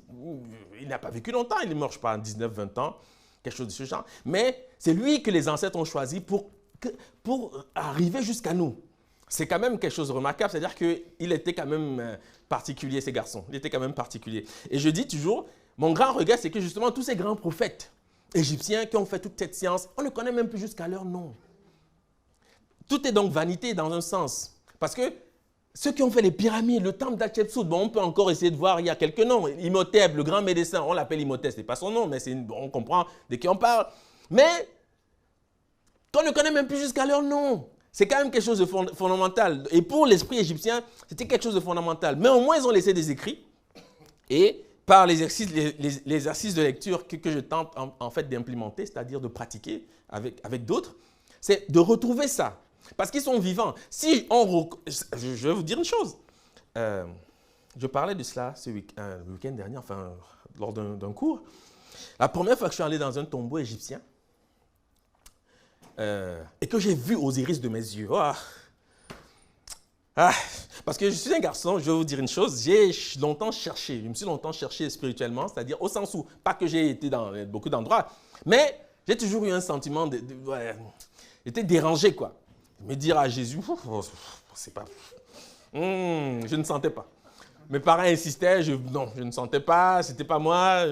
il n'a pas vécu longtemps, il est mort, je ne sais pas, en 19-20 ans, quelque chose de ce genre. Mais c'est lui que les ancêtres ont choisi pour arriver jusqu'à nous. C'est quand même quelque chose de remarquable, c'est-à-dire qu'il était quand même particulier, ces garçons. Il était quand même particulier. Et je dis toujours, mon grand regret, c'est que justement, tous ces grands prophètes égyptiens qui ont fait toute cette science, on ne connaît même plus jusqu'à leur nom. Tout est donc vanité dans un sens. Parce que ceux qui ont fait les pyramides, le temple d'Hatchepsout, bon, on peut encore essayer de voir, il y a quelques noms. Imhotep, le grand médecin, on l'appelle Imhotep, ce n'est pas son nom, mais on comprend de qui on parle. Mais qu'on ne connaît même plus jusqu'à leur nom. C'est quand même quelque chose de fondamental. Et pour l'esprit égyptien, c'était quelque chose de fondamental. Mais au moins, ils ont laissé des écrits. Et par l'exercice de lecture que je tente en fait d'implémenter, c'est-à-dire de pratiquer avec d'autres, c'est de retrouver ça. Parce qu'ils sont vivants. Si je vais vous dire une chose. Je parlais de cela le week-end dernier, enfin, lors d'un cours. La première fois que je suis allé dans un tombeau égyptien, et que j'ai vu Osiris de mes yeux. Parce que je suis un garçon, je vais vous dire une chose, je me suis longtemps cherché spirituellement, c'est-à-dire au sens où, pas que j'ai été dans beaucoup d'endroits, mais j'ai toujours eu un sentiment j'étais dérangé, quoi. Me dire à Jésus, c'est pas... je ne sentais pas. Mes parents insistaient, non, je ne sentais pas, c'était pas moi.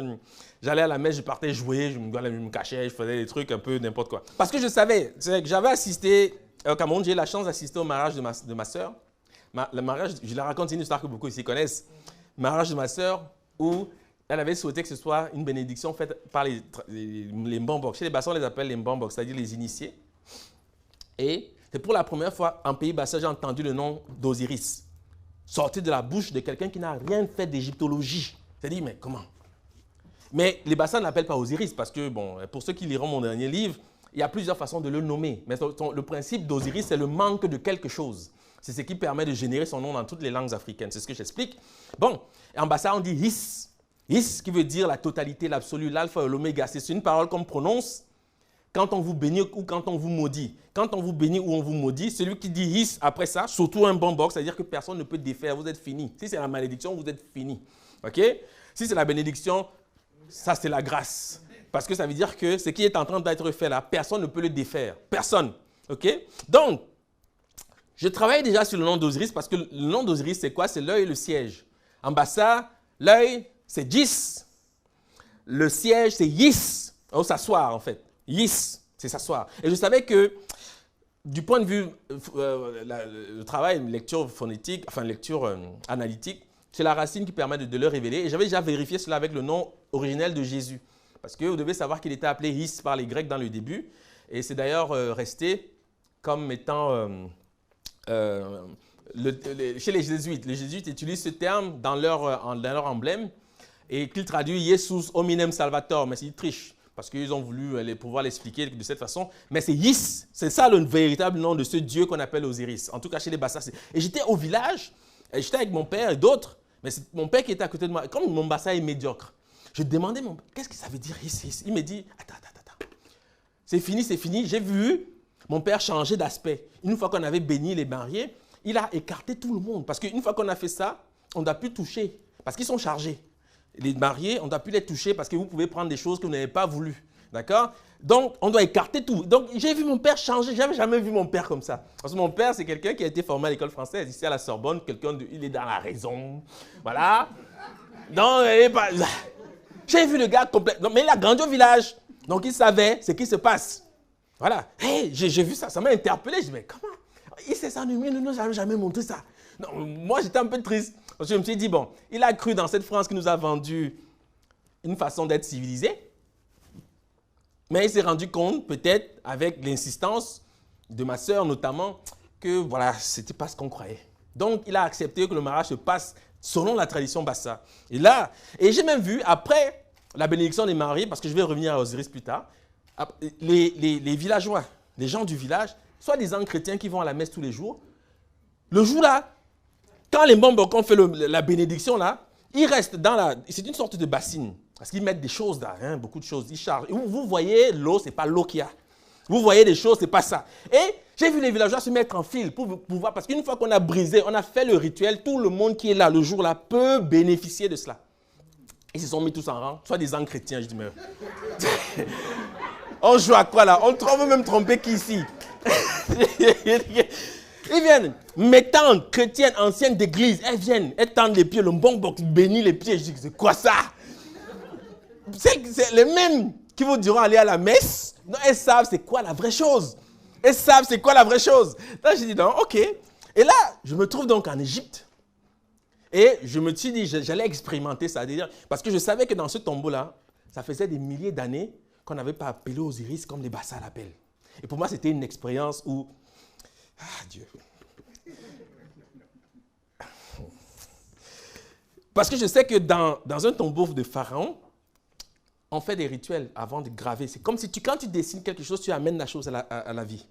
J'allais à la messe, je partais jouer, je me cachais, je faisais des trucs un peu n'importe quoi. Parce que je savais, c'est que j'avais assisté au Cameroun, j'ai eu la chance d'assister au mariage de ma soeur. Le mariage, je la raconte, c'est une histoire que beaucoup ici connaissent. Le mariage de ma soeur où elle avait souhaité que ce soit une bénédiction faite par les Mbambok. Chez les Bassans, on les appelle les Mbambok, c'est-à-dire les initiés. Et c'est pour la première fois en Pays Bassa, j'ai entendu le nom d'Osiris sortir de la bouche de quelqu'un qui n'a rien fait d'égyptologie. C'est-à-dire, mais comment? Mais les Bassans ne l'appellent pas Osiris parce que, bon, pour ceux qui liront mon dernier livre, il y a plusieurs façons de le nommer. Mais le principe d'Osiris, c'est le manque de quelque chose. C'est ce qui permet de générer son nom dans toutes les langues africaines. C'est ce que j'explique. Bon, en Bassa, on dit His. His qui veut dire la totalité, l'absolu, l'alpha et l'oméga. C'est une parole qu'on prononce quand on vous bénit ou quand on vous maudit. Quand on vous bénit ou on vous maudit, celui qui dit His après ça, surtout un bon box, c'est-à-dire que personne ne peut défaire, vous êtes fini. Si c'est la malédiction, vous êtes fini. OK? Si c'est la bénédiction, ça c'est la grâce. Parce que ça veut dire que ce qui est en train d'être fait là, personne ne peut le défaire. Personne. OK? Donc, je travaille déjà sur le nom d'Osiris parce que le nom d'Osiris, c'est quoi? C'est l'œil et le siège. En Bassa, l'œil, c'est Jis. Le siège, c'est Yis. Oh, s'asseoir en fait. Yis, c'est s'asseoir. Et je savais que, du point de vue le travail, lecture phonétique, enfin lecture analytique, c'est la racine qui permet de le révéler. Et j'avais déjà vérifié cela avec le nom originel de Jésus. Parce que vous devez savoir qu'il était appelé His par les Grecs dans le début. Et c'est d'ailleurs resté comme étant... chez les jésuites utilisent ce terme dans leur emblème et qu'ils traduisent Jesus hominem salvator, mais ils trichent parce qu'ils ont voulu pouvoir l'expliquer de cette façon. Mais c'est Yis, c'est ça le véritable nom de ce Dieu qu'on appelle Osiris. En tout cas chez les Bassa. Et j'étais au village, et j'étais avec mon père et d'autres, mais c'est mon père qui était à côté de moi. Comme mon Bassa est médiocre, je demandais qu'est-ce que ça veut dire Yis? Il me dit, attends. C'est fini, j'ai vu mon père changer d'aspect. Une fois qu'on avait béni les mariés, il a écarté tout le monde. Parce qu'une fois qu'on a fait ça, on ne doit plus toucher. Parce qu'ils sont chargés. Les mariés, on ne doit plus les toucher parce que vous pouvez prendre des choses que vous n'avez pas voulu. D'accord? Donc, on doit écarter tout. Donc, j'ai vu mon père changer. Je n'avais jamais vu mon père comme ça. Parce que mon père, c'est quelqu'un qui a été formé à l'école française, ici à la Sorbonne. Il est dans la raison. Voilà. Non, il n'est pas... J'ai vu le gars complètement... Mais il a grandi au village. Donc, il savait ce qui se passe. Voilà. Hey, j'ai vu ça, ça m'a interpellé. Je dis, mais comment? Il s'est ennuyé, nous n'avons jamais montré ça. Non, moi, j'étais un peu triste. Parce que je me suis dit, bon, il a cru dans cette France qui nous a vendu une façon d'être civilisé. Mais il s'est rendu compte, peut-être, avec l'insistance de ma sœur notamment, que voilà, ce n'était pas ce qu'on croyait. Donc, il a accepté que le mariage se passe selon la tradition Bassa. Et j'ai même vu, après la bénédiction des mariés, parce que je vais revenir à Osiris plus tard, les villageois, les gens du village, soit des gens chrétiens qui vont à la messe tous les jours, le jour-là, quand les Mbambok ont fait la bénédiction, là, ils restent dans la... C'est une sorte de bassine, parce qu'ils mettent des choses là, hein, beaucoup de choses, ils chargent. Et vous voyez, l'eau, ce n'est pas l'eau qu'il y a. Vous voyez des choses, ce n'est pas ça. Et j'ai vu les villageois se mettre en file pour pouvoir... Parce qu'une fois qu'on a brisé, on a fait le rituel, tout le monde qui est là le jour-là peut bénéficier de cela. Ils se sont mis tous en rang, soit des gens chrétiens, je dis, mais... On joue à quoi là? On veut même tromper qui ici? Ils viennent, mes tantes chrétiennes anciennes d'église, elles viennent, elles tendent les pieds, le Mbambok bénit les pieds. Je dis, c'est quoi ça? C'est les mêmes qui vous diront aller à la messe. Non, elles savent c'est quoi la vraie chose. Elles savent c'est quoi la vraie chose. Là, j'ai dit, non, ok. Et là, je me trouve donc en Égypte. Et je me suis dit, j'allais expérimenter ça. Parce que je savais que dans ce tombeau-là, ça faisait des milliers d'années qu'on n'avait pas appelé Osiris comme les Bassa l'appellent. Et pour moi, c'était une expérience où Ah, Dieu. Parce que je sais que dans un tombeau de Pharaon, on fait des rituels avant de graver. C'est comme si quand tu dessines quelque chose, tu amènes la chose à la vie.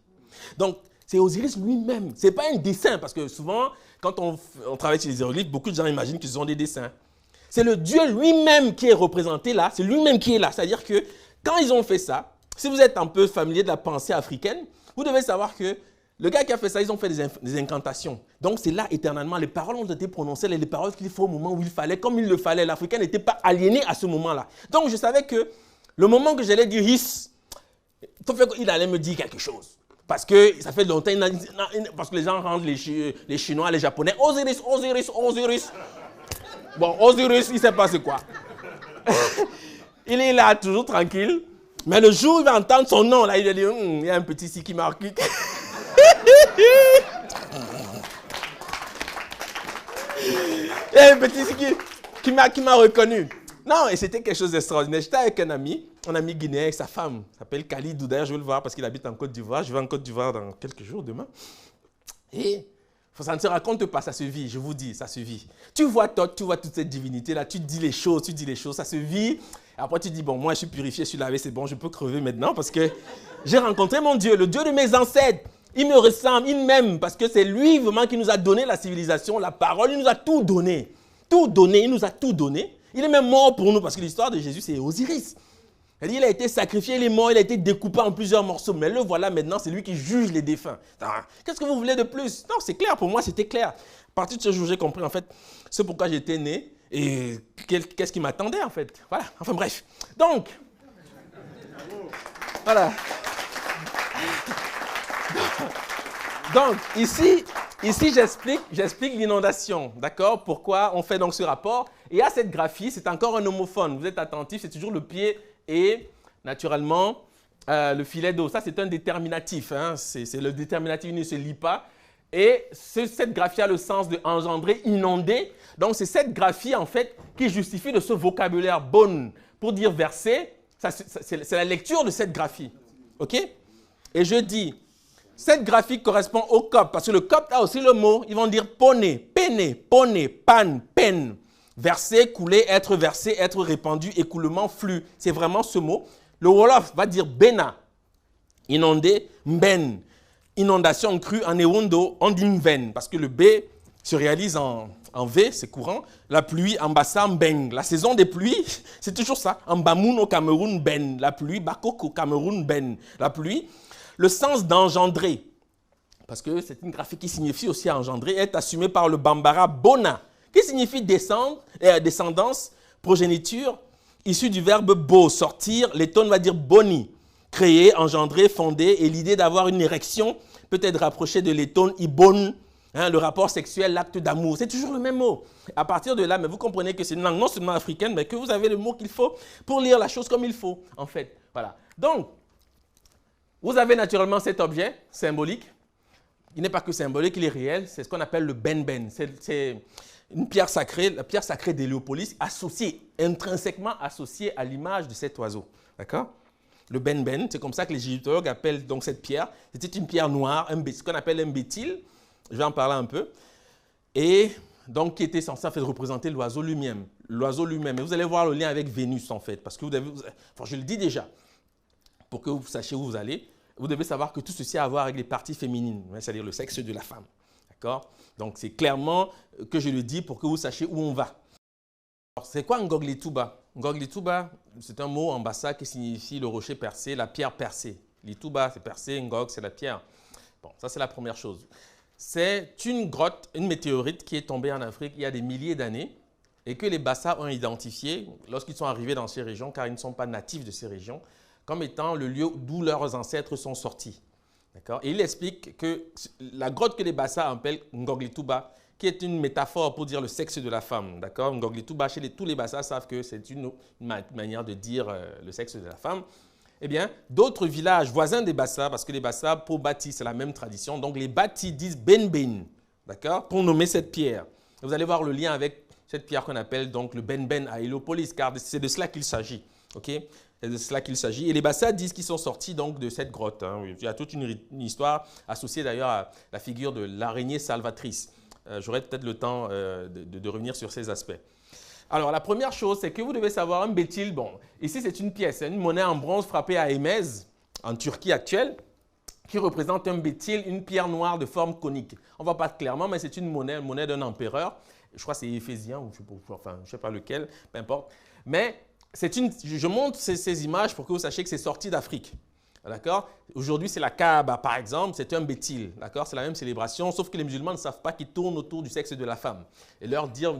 Donc, c'est Osiris lui-même. Ce n'est pas un dessin, parce que souvent, quand on travaille sur les hiéroglyphes, beaucoup de gens imaginent qu'ils ont des dessins. C'est le Dieu lui-même qui est représenté là. C'est lui-même qui est là. C'est-à-dire que quand ils ont fait ça, si vous êtes un peu familier de la pensée africaine, vous devez savoir que le gars qui a fait ça, ils ont fait des incantations. Donc, c'est là, éternellement, les paroles ont été prononcées, les paroles qu'il faut au moment où il fallait, comme il le fallait. L'Africain n'était pas aliéné à ce moment-là. Donc, je savais que le moment que j'allais dire « his », il allait me dire quelque chose. Parce que ça fait longtemps, parce que les gens rendent les Chinois, les Japonais « Osiris, Osiris, Osiris ». Bon, Osiris, il ne sait pas c'est quoi. Il est là, toujours tranquille. Mais le jour où il va entendre son nom, là, il va dire « il y a un petit ici qui marque ». Il y a un petit ici qui m'a reconnu. Non, et c'était quelque chose d'extraordinaire. J'étais avec un ami guinéen avec sa femme. Il s'appelle Khalidou. D'ailleurs, je vais le voir parce qu'il habite en Côte d'Ivoire. Je vais en Côte d'Ivoire dans quelques jours, demain. Et ça ne se raconte pas, ça se vit, je vous dis, ça se vit. Tu vois toute cette divinité-là, tu dis les choses, ça se vit. Et après, tu dis, bon, moi, je suis purifié, je suis lavé, c'est bon, je peux crever maintenant parce que j'ai rencontré mon Dieu, le Dieu de mes ancêtres. Il me ressemble, il m'aime parce que c'est lui vraiment qui nous a donné la civilisation, la parole, il nous a tout donné. Tout donné, il nous a tout donné. Il est même mort pour nous parce que l'histoire de Jésus, c'est Osiris. Il a été sacrifié, il est mort, il a été découpé en plusieurs morceaux. Mais le voilà maintenant, c'est lui qui juge les défunts. Qu'est-ce que vous voulez de plus? Non, c'est clair, pour moi, c'était clair. À partir de ce jour, j'ai compris, en fait, c'est pourquoi j'étais né et qu'est-ce qui m'attendait, en fait. Voilà, enfin bref. Donc, voilà. Donc, ici j'explique l'inondation, d'accord? Pourquoi on fait donc ce rapport? Et à cette graphie, c'est encore un homophone. Vous êtes attentifs, c'est toujours le pied et, naturellement, le filet d'eau. Ça, c'est un déterminatif. Hein? C'est le déterminatif, il ne se lit pas. Et cette graphie a le sens de engendrer, inonder. Donc, c'est cette graphie, en fait, qui justifie de ce vocabulaire bonne pour dire verset. C'est la lecture de cette graphie. OK? Et je dis... Cette graphique correspond au copte, parce que le copte a aussi le mot, ils vont dire poné, péné, poné, pan, peine. Verser, couler, être versé, être répandu, écoulement, flux. C'est vraiment ce mot. Le Wolof va dire bena, inondé, mben. Inondation crue, en ewundo, on dit mven, parce que le B se réalise en V, c'est courant. La pluie, en bassa, mbeng. La saison des pluies, c'est toujours ça. En bamoun au Cameroun, ben. La pluie, bakok au Cameroun, ben. La pluie. Le sens d'engendrer, parce que c'est une graphie qui signifie aussi engendrer, est assumé par le bambara bona, qui signifie descendance, progéniture, issu du verbe bo, sortir. L'étone va dire boni, créer, engendrer, fonder, et l'idée d'avoir une érection peut être rapprochée de l'étone ibon, hein, le rapport sexuel, l'acte d'amour. C'est toujours le même mot. À partir de là, mais vous comprenez que c'est une langue non seulement africaine, mais que vous avez le mot qu'il faut pour lire la chose comme il faut, en fait. Voilà. Donc, vous avez naturellement cet objet symbolique. Il n'est pas que symbolique, il est réel. C'est ce qu'on appelle le ben-ben. C'est une pierre sacrée, la pierre sacrée d'Héliopolis, intrinsèquement associée à l'image de cet oiseau. D'accord? Le ben-ben, c'est comme ça que les égyptologues appellent donc cette pierre. C'était une pierre noire, ce qu'on appelle un bétil. Je vais en parler un peu. Et donc, qui était censé en fait représenter l'oiseau lui-même. L'oiseau lui-même. Et vous allez voir le lien avec Vénus, en fait. Parce que je le dis déjà. Pour que vous sachiez où vous allez, vous devez savoir que tout ceci a à voir avec les parties féminines, c'est-à-dire le sexe de la femme. D'accord? Donc, c'est clairement que je le dis pour que vous sachiez où on va. C'est quoi Ngog-Lituba? Ngog-Lituba, c'est un mot en bassa qui signifie le rocher percé, la pierre percée. Lituba, c'est percé, Ngog, c'est la pierre. Bon, ça, c'est la première chose. C'est une grotte, une météorite qui est tombée en Afrique il y a des milliers d'années et que les Bassa ont identifié lorsqu'ils sont arrivés dans ces régions, car ils ne sont pas natifs de ces régions, comme étant le lieu d'où leurs ancêtres sont sortis. Et il explique que la grotte que les Bassa appellent Ngog-Lituba, qui est une métaphore pour dire le sexe de la femme. Ngog-Lituba, tous les Bassa savent que c'est une manière de dire le sexe de la femme. Eh bien, d'autres villages voisins des Bassa, parce que les Bassa, pour Bati, c'est la même tradition, donc les Bati disent Ben-Ben, d'accord, pour nommer cette pierre. Et vous allez voir le lien avec cette pierre qu'on appelle donc le Ben-Ben à Héliopolis, car c'est de cela qu'il s'agit. Okay? C'est de cela qu'il s'agit. Et les Bassa disent qu'ils sont sortis donc de cette grotte. Hein. Il y a toute une histoire associée d'ailleurs à la figure de l'araignée salvatrice. J'aurai peut-être le temps de revenir sur ces aspects. Alors, la première chose, c'est que vous devez savoir un bétil. Bon, ici, c'est une pièce, une monnaie en bronze frappée à Émez, en Turquie actuelle, qui représente un bétil, une pierre noire de forme conique. On ne voit pas clairement, mais c'est une monnaie d'un empereur. Je crois que c'est Éphésien, ou je ne sais pas lequel, peu importe. Mais je montre ces images pour que vous sachiez que c'est sorti d'Afrique. D'accord? Aujourd'hui, c'est la Kaaba, par exemple, c'est un bétil. D'accord? C'est la même célébration, sauf que les musulmans ne savent pas qu'ils tournent autour du sexe de la femme. Et leur dire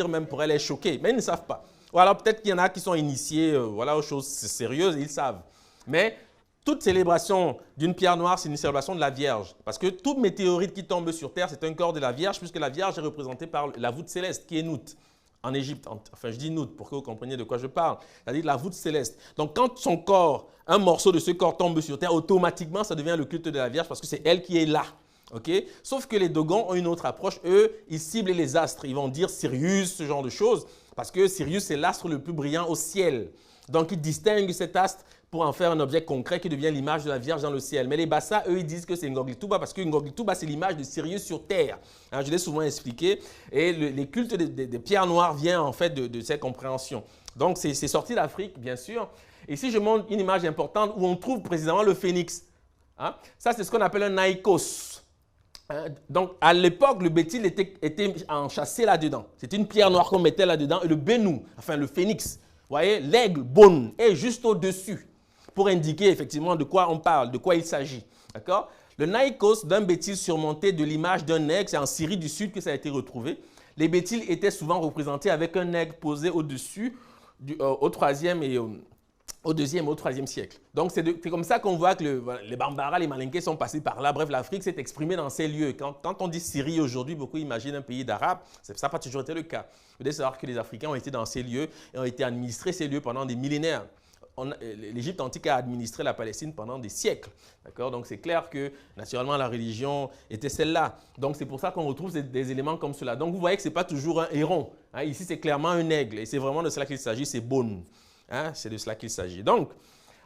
même pourrait les choquer, mais ils ne savent pas. Ou alors peut-être qu'il y en a qui sont initiés voilà, aux choses sérieuses, ils savent. Mais toute célébration d'une pierre noire, c'est une célébration de la Vierge. Parce que toute météorite qui tombe sur Terre, c'est un corps de la Vierge, puisque la Vierge est représentée par la voûte céleste, qui est Nout. En Égypte, enfin je dis Nout pour que vous compreniez de quoi je parle, c'est-à-dire la voûte céleste. Donc quand son corps, un morceau de ce corps tombe sur terre, automatiquement ça devient le culte de la Vierge parce que c'est elle qui est là. Okay? Sauf que les Dogons ont une autre approche, eux, ils ciblent les astres, ils vont dire Sirius, ce genre de choses, parce que Sirius c'est l'astre le plus brillant au ciel. Donc ils distinguent cet astre pour en faire un objet concret qui devient l'image de la Vierge dans le ciel. Mais les Bassa, eux, ils disent que c'est Ngogli Touba parce que Ngogli Touba, c'est l'image de Sirius sur terre. Hein, je l'ai souvent expliqué. Et les cultes des pierres noires viennent en fait de cette compréhension. Donc, c'est sorti d'Afrique, bien sûr. Et si je montre une image importante où on trouve précisément le phénix, hein, ça, c'est ce qu'on appelle un naïkos. Hein, donc, à l'époque, le bétil était enchâssé là-dedans. C'était une pierre noire qu'on mettait là-dedans. Et le bénou, enfin le phénix, vous voyez, l'aigle, bonne, est juste au-dessus, pour indiquer effectivement de quoi on parle, de quoi il s'agit. D'accord? Le naïkos d'un bétil surmonté de l'image d'un aigle, c'est en Syrie du Sud que ça a été retrouvé. Les bétils étaient souvent représentés avec un aigle posé au-dessus au 3e et au 2e et au 3e siècle. Donc c'est comme ça qu'on voit que les Bambara, les Malinké sont passés par là. Bref, l'Afrique s'est exprimée dans ces lieux. Quand on dit Syrie aujourd'hui, beaucoup imaginent un pays d'Arabes. Ça n'a pas toujours été le cas. Vous devez savoir que les Africains ont été dans ces lieux et ont été administrés ces lieux pendant des millénaires. L'Égypte antique a administré la Palestine pendant des siècles. Donc c'est clair que naturellement la religion était celle-là. Donc c'est pour ça qu'on retrouve des éléments comme cela. Donc vous voyez que ce n'est pas toujours un héron. Hein, ici c'est clairement un aigle et c'est vraiment de cela qu'il s'agit, c'est Bon. Hein, c'est de cela qu'il s'agit. Donc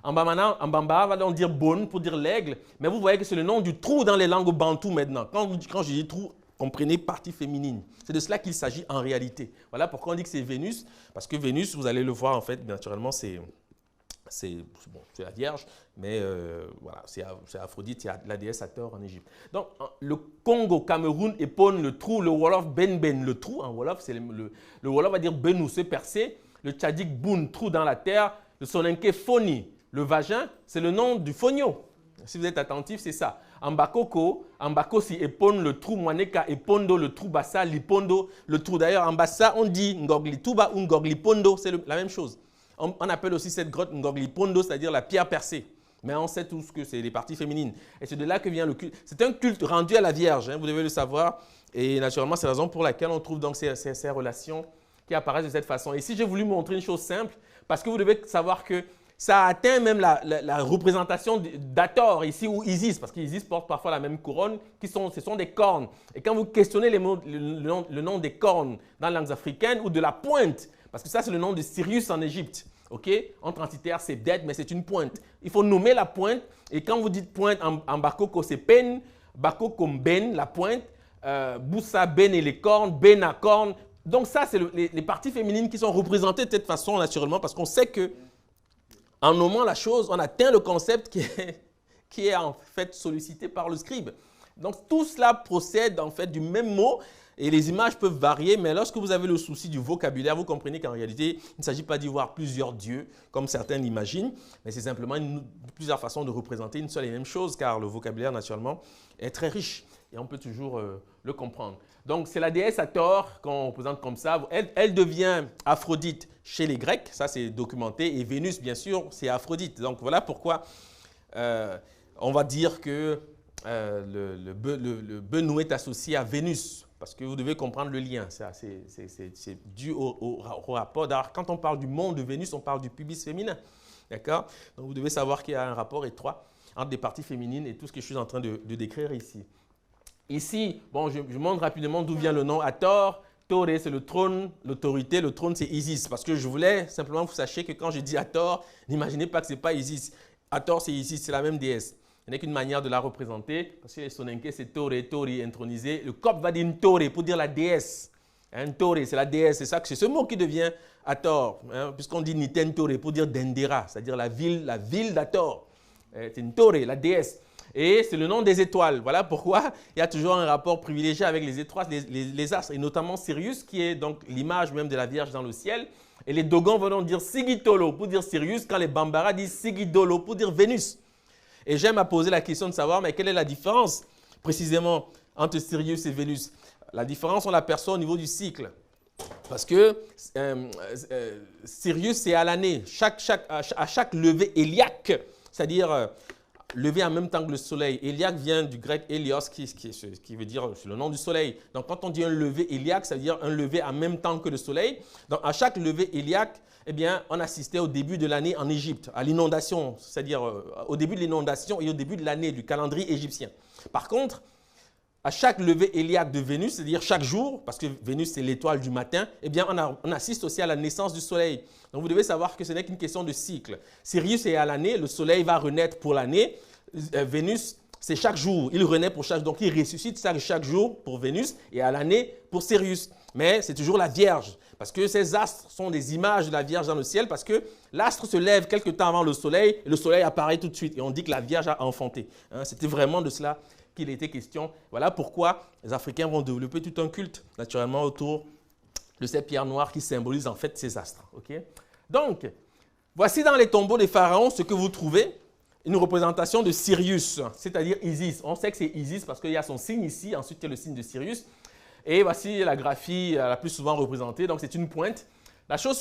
en Bambara, on va donc dire Bon pour dire l'aigle, mais vous voyez que c'est le nom du trou dans les langues bantoues maintenant. Quand je dis trou, comprenez partie féminine. C'est de cela qu'il s'agit en réalité. Voilà pourquoi on dit que c'est Vénus, parce que Vénus, vous allez le voir en fait, naturellement c'est la Vierge, mais voilà, c'est Aphrodite, il y a la déesse Hathor en Égypte. Donc, le Congo, Cameroun, épone le trou, le Wolof, Ben, le trou. En Wolof, le Wolof va dire Benou, c'est percé. Le Tchadik, Boun, trou dans la terre. Le Soninké, Foni, le vagin, c'est le nom du Fonio. Si vous êtes attentif, c'est ça. En Bakoko, si épone le trou, Mwaneka, épondo, le trou Bassa, Lipondo, le trou. D'ailleurs, en Bassa, on dit Ngogli Touba ou Ngogli Pondo, c'est la même chose. On appelle aussi cette grotte Ngogli Pondo, c'est-à-dire la pierre percée. Mais on sait tous que c'est les parties féminines. Et c'est de là que vient le culte. C'est un culte rendu à la Vierge, hein, vous devez le savoir. Et naturellement, c'est la raison pour laquelle on trouve donc ces relations qui apparaissent de cette façon. Ici, j'ai voulu montrer une chose simple, parce que vous devez savoir que ça atteint même la représentation d'Hathor, ici, ou Isis, parce qu'Isis porte parfois la même couronne, ce sont des cornes. Et quand vous questionnez le nom des cornes dans les langues africaines, ou de la pointe, parce que ça, c'est le nom de Sirius en Égypte. Okay? Entre antithères, c'est dead, mais c'est une pointe. Il faut nommer la pointe. Et quand vous dites pointe en Bakoko, c'est pen. Bakoko, ben, la pointe. Boussa, ben et les cornes. Ben à cornes. Donc ça, c'est les parties féminines qui sont représentées de cette façon, naturellement, parce qu'on sait que en nommant la chose, on atteint le concept qui est en fait sollicité par le scribe. Donc tout cela procède en fait du même mot. Et les images peuvent varier, mais lorsque vous avez le souci du vocabulaire, vous comprenez qu'en réalité, il ne s'agit pas d'y voir plusieurs dieux, comme certains l'imaginent, mais c'est simplement plusieurs façons de représenter une seule et même chose, car le vocabulaire, naturellement, est très riche et on peut toujours le comprendre. Donc, c'est la déesse Hathor qu'on représente comme ça. Elle devient Aphrodite chez les Grecs, ça c'est documenté, et Vénus, bien sûr, c'est Aphrodite. Donc, voilà pourquoi on va dire que le Benou est associé à Vénus. Parce que vous devez comprendre le lien, c'est dû au rapport. D'ailleurs, quand on parle du monde de Vénus, on parle du pubis féminin. D'accord? Donc vous devez savoir qu'il y a un rapport étroit entre des parties féminines et tout ce que je suis en train de décrire ici. Ici, bon, je montre rapidement d'où vient le nom Hathor. Toré, c'est le trône, l'autorité. Le trône, c'est Isis. Parce que je voulais simplement que vous sachiez que quand je dis Hathor, n'imaginez pas que ce n'est pas Isis. Hathor, c'est Isis, c'est la même déesse. Il n'y a qu'une manière de la représenter. Parce que les Soninké, c'est Toré, Tori, intronisé. Le Copte va dire Toré pour dire la déesse. Toré, c'est la déesse. C'est ce mot qui devient Hathor. Puisqu'on dit Niten Toré pour dire Dendera, c'est-à-dire la ville d'Hathor. C'est une Toré, la déesse. Et c'est le nom des étoiles. Voilà pourquoi il y a toujours un rapport privilégié avec les étoiles, les astres, et notamment Sirius, qui est donc l'image même de la Vierge dans le ciel. Et les Dogons vont donc dire Sigitolo pour dire Sirius, quand les Bambara disent Sigidolo pour dire Vénus. Et j'aime à poser la question de savoir, mais quelle est la différence précisément entre Sirius et Vénus? La différence, on l'aperçoit au niveau du cycle. Parce que Sirius, c'est à l'année. À chaque levée héliaque, c'est-à-dire lever en même temps que le soleil. Héliaque vient du grec hélios, qui veut dire c'est le nom du soleil. Donc, quand on dit un lever héliaque, ça veut dire un lever en même temps que le soleil. Donc, à chaque lever héliaque, eh bien, on assistait au début de l'année en Égypte, à l'inondation, c'est-à-dire au début de l'inondation et au début de l'année du calendrier égyptien. Par contre, à chaque lever héliaque de Vénus, c'est-à-dire chaque jour, parce que Vénus c'est l'étoile du matin, eh bien on assiste aussi à la naissance du soleil. Donc vous devez savoir que ce n'est qu'une question de cycle. Sirius est à l'année, le soleil va renaître pour l'année. Vénus, c'est chaque jour, il renaît pour chaque jour. Donc il ressuscite chaque jour pour Vénus et à l'année pour Sirius. Mais c'est toujours la Vierge, parce que ces astres sont des images de la Vierge dans le ciel, parce que l'astre se lève quelque temps avant le soleil, et le soleil apparaît tout de suite. Et on dit que la Vierge a enfanté. C'était vraiment de cela qu'il était question. Voilà pourquoi les Africains vont développer tout un culte, naturellement, autour de ces pierres noires qui symbolisent en fait ces astres. Okay? Donc, voici dans les tombeaux des pharaons ce que vous trouvez, une représentation de Sirius, c'est-à-dire Isis. On sait que c'est Isis parce qu'il y a son signe ici, ensuite il y a le signe de Sirius. Et voici la graphie la plus souvent représentée, donc c'est une pointe. La chose